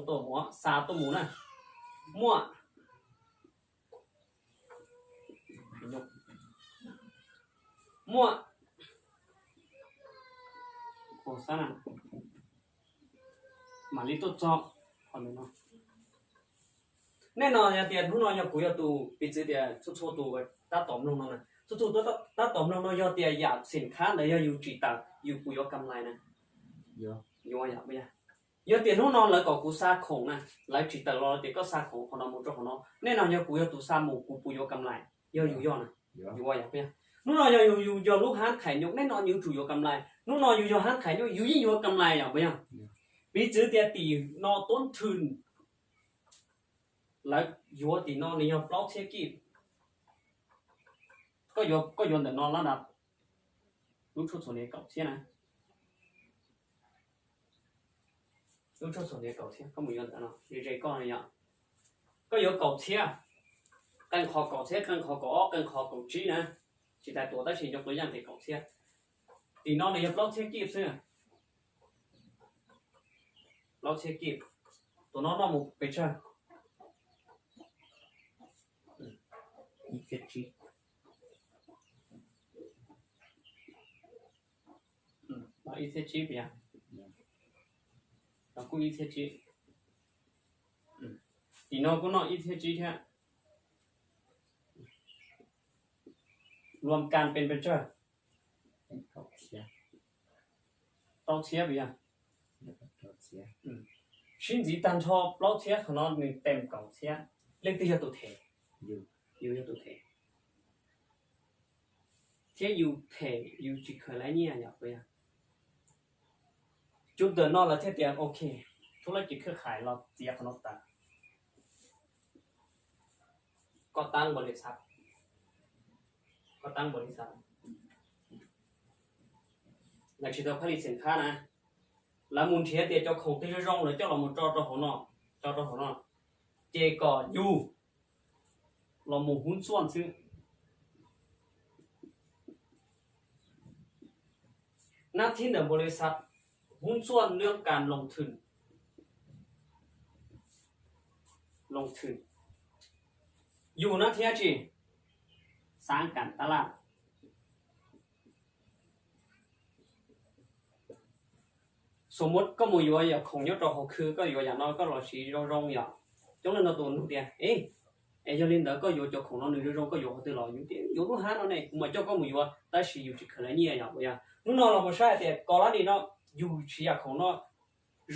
Speaker 1: ตัวหัวซาตัวหมูนะมั่วโคซ่ามาลิตัวจอบพอไหมเนาะแน่นอนอย่าเตียนผู้น้อยอย่ากูอย่าตูปิดเตียชั่วตัวไปตาตอมลงนั่นนะชั่วตัวตาตอมลงนั่นอย่าเตียอยากสินค้าเลยอย่าอยู่จีตาอยู่กูอย่ากำไรนะเยอะอยากไม่อยาก有点弄孬来搞古沙孔啊，来取得了这个沙孔，可能冇做可能，那孬要古要读沙木古不要咁来， อยู่ย่อนะ
Speaker 2: Dạ.
Speaker 1: อยู่ว่าอย่างเนี้ยนู่นเราอยู่ลูกฮันไข่ยกแน่นอนอยู่จู่อยู่กำไรนู่นเราอยู่ฮันไข่ยกอยู่ยิ่งอยู่กำไรอย่างเนี้ยวิจิตรตีนอต้นทุนแล้วอยู่ตีนอนี่ยปลอกเช็คกี้ก็ยนแต่นอนระดับรู้ชุดส่วนนี้เก่าใช่ไหมรู้ชุดส่วนนี้เก่าใช่ก็ไม่ยนแต่เนาะอยู่ใจก้อนอย่างก็有枸杞啊，跟烤枸杞，跟烤果，跟烤枸杞呢，是在多的是用多样的枸杞。第二呢，要捞切叶先，捞切叶，多拿那么白吃。
Speaker 2: 一个鸡，
Speaker 1: 拿一些鸡边，拿过一些鸡。第二个呢，一些鸡天，รวมกันเป็นเจ้า
Speaker 2: cậu xe,
Speaker 1: เราเชียร์ไปยัง
Speaker 2: cậu xe,
Speaker 1: ชิ้นจีตันชอบเราเชียร์ขนาดหนึ่งเต็มเก่าเชียร์เล็กที่จะตัวเท
Speaker 2: dù,
Speaker 1: อยู่จะตัวเทเทียอยู่เทอยู่จีเคยไรเนี่ยอยากไปยังจุดเดินนอกแล้วเทียเดียวโอเคธุรกิจเครือข่ายเราเจียขนาดต่างก็ตั้งบริษัทในชีวิตผลิตสินค้านะแล้วมูลเทียเดียวเจ้าของที่จะร้องเลยเจ้าเราหมดเจ้าหัวนอกเจก่ออยู่เราหมู่หุ้นส่วนซึ่งหน้าที่ในบริษัทหุ้นส่วนเรื่องการลงทุนอยู่หน้าที่จีสร้างการตลาดสมมติก็มวยอย่างของยศเราคือก็อยู่อย่างน้อยก็เราชี้เรารงอย่างจงเล่นเราตัวนู้นเดียเอ้ยลินเดอร์ก็อยู่เจ้าของเราหนึ่งรงก็อยู่ตัวเราอยู่เดียอยู่ลูกหาเราเนี่ยมาเจ้าก็มวยแต่ชี้อยู่ที่ขนาดนี้อย่างเงี้ยนู่นเราไม่ใช่แต่ก่อนนี้เนาะอยู่ชี้ของเรา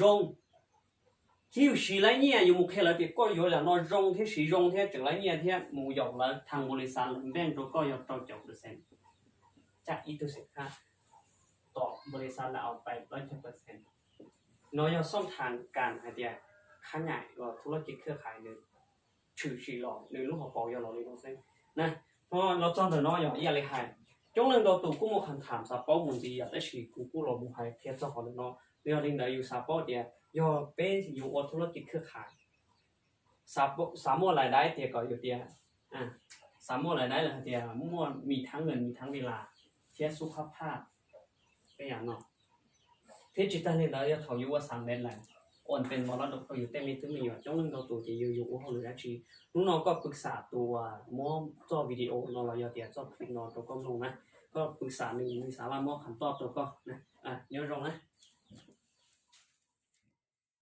Speaker 1: รงที่อยู่ชี้ไรเนี่ยอยู่มุขเลยแต่ก็อยู่อย่างน้อยรงที่ชี้รงที่จังไรเนี่ยที่มูหยอกแล้วทางบริษัทแบงก์เราก็ยอมต่อ9%จากอีตัวสินค้าต่อบริษัทเราเอาไป100%น้อยส่องทางการไอเดียขยายว่าธุรกิจเครือข่ายหนึ่งชื่อชีหล่อหรือลูกของปอยหล่อเลยต้องเส้นนะเพราะเราจำแต่น้อยอย่างอีอะไรหายจงเรื่องเราตู่กู้โมคันถามซาป้อมุนดีอยากได้ชีกู้เราบุหายเทียบเจ้าของเนาะเรื่องลิงเดออยู่ซาป้อเดียยอเป็นอยู่อัธุรกิจเครือข่ายสามรายได้เดียก็อยู่เดียสามรายได้เลยเดียมั่วมีทั้งเงินมีทั้งเวลาเทียสุขภาพเป็นอย่างเนาะที่จิตใจเนี่ยเราจะถอยอยู่ว่า3เดือนแหละอ่อนเป็นมรดกก็อยู่เต็มเลยถึงมีอยู่จ้องเรื่องเราตัวที่อยู่เขาหรือชีนู้นเราก็ปรึกษาตัวมอจอวิดีโอเราอย่าเดี๋ยวจอคลิปนอนตัวก็ลงนะก็ปรึกษา1 3ว่ามอขันตอบตัวก็นะเดี๋ยวลงนะ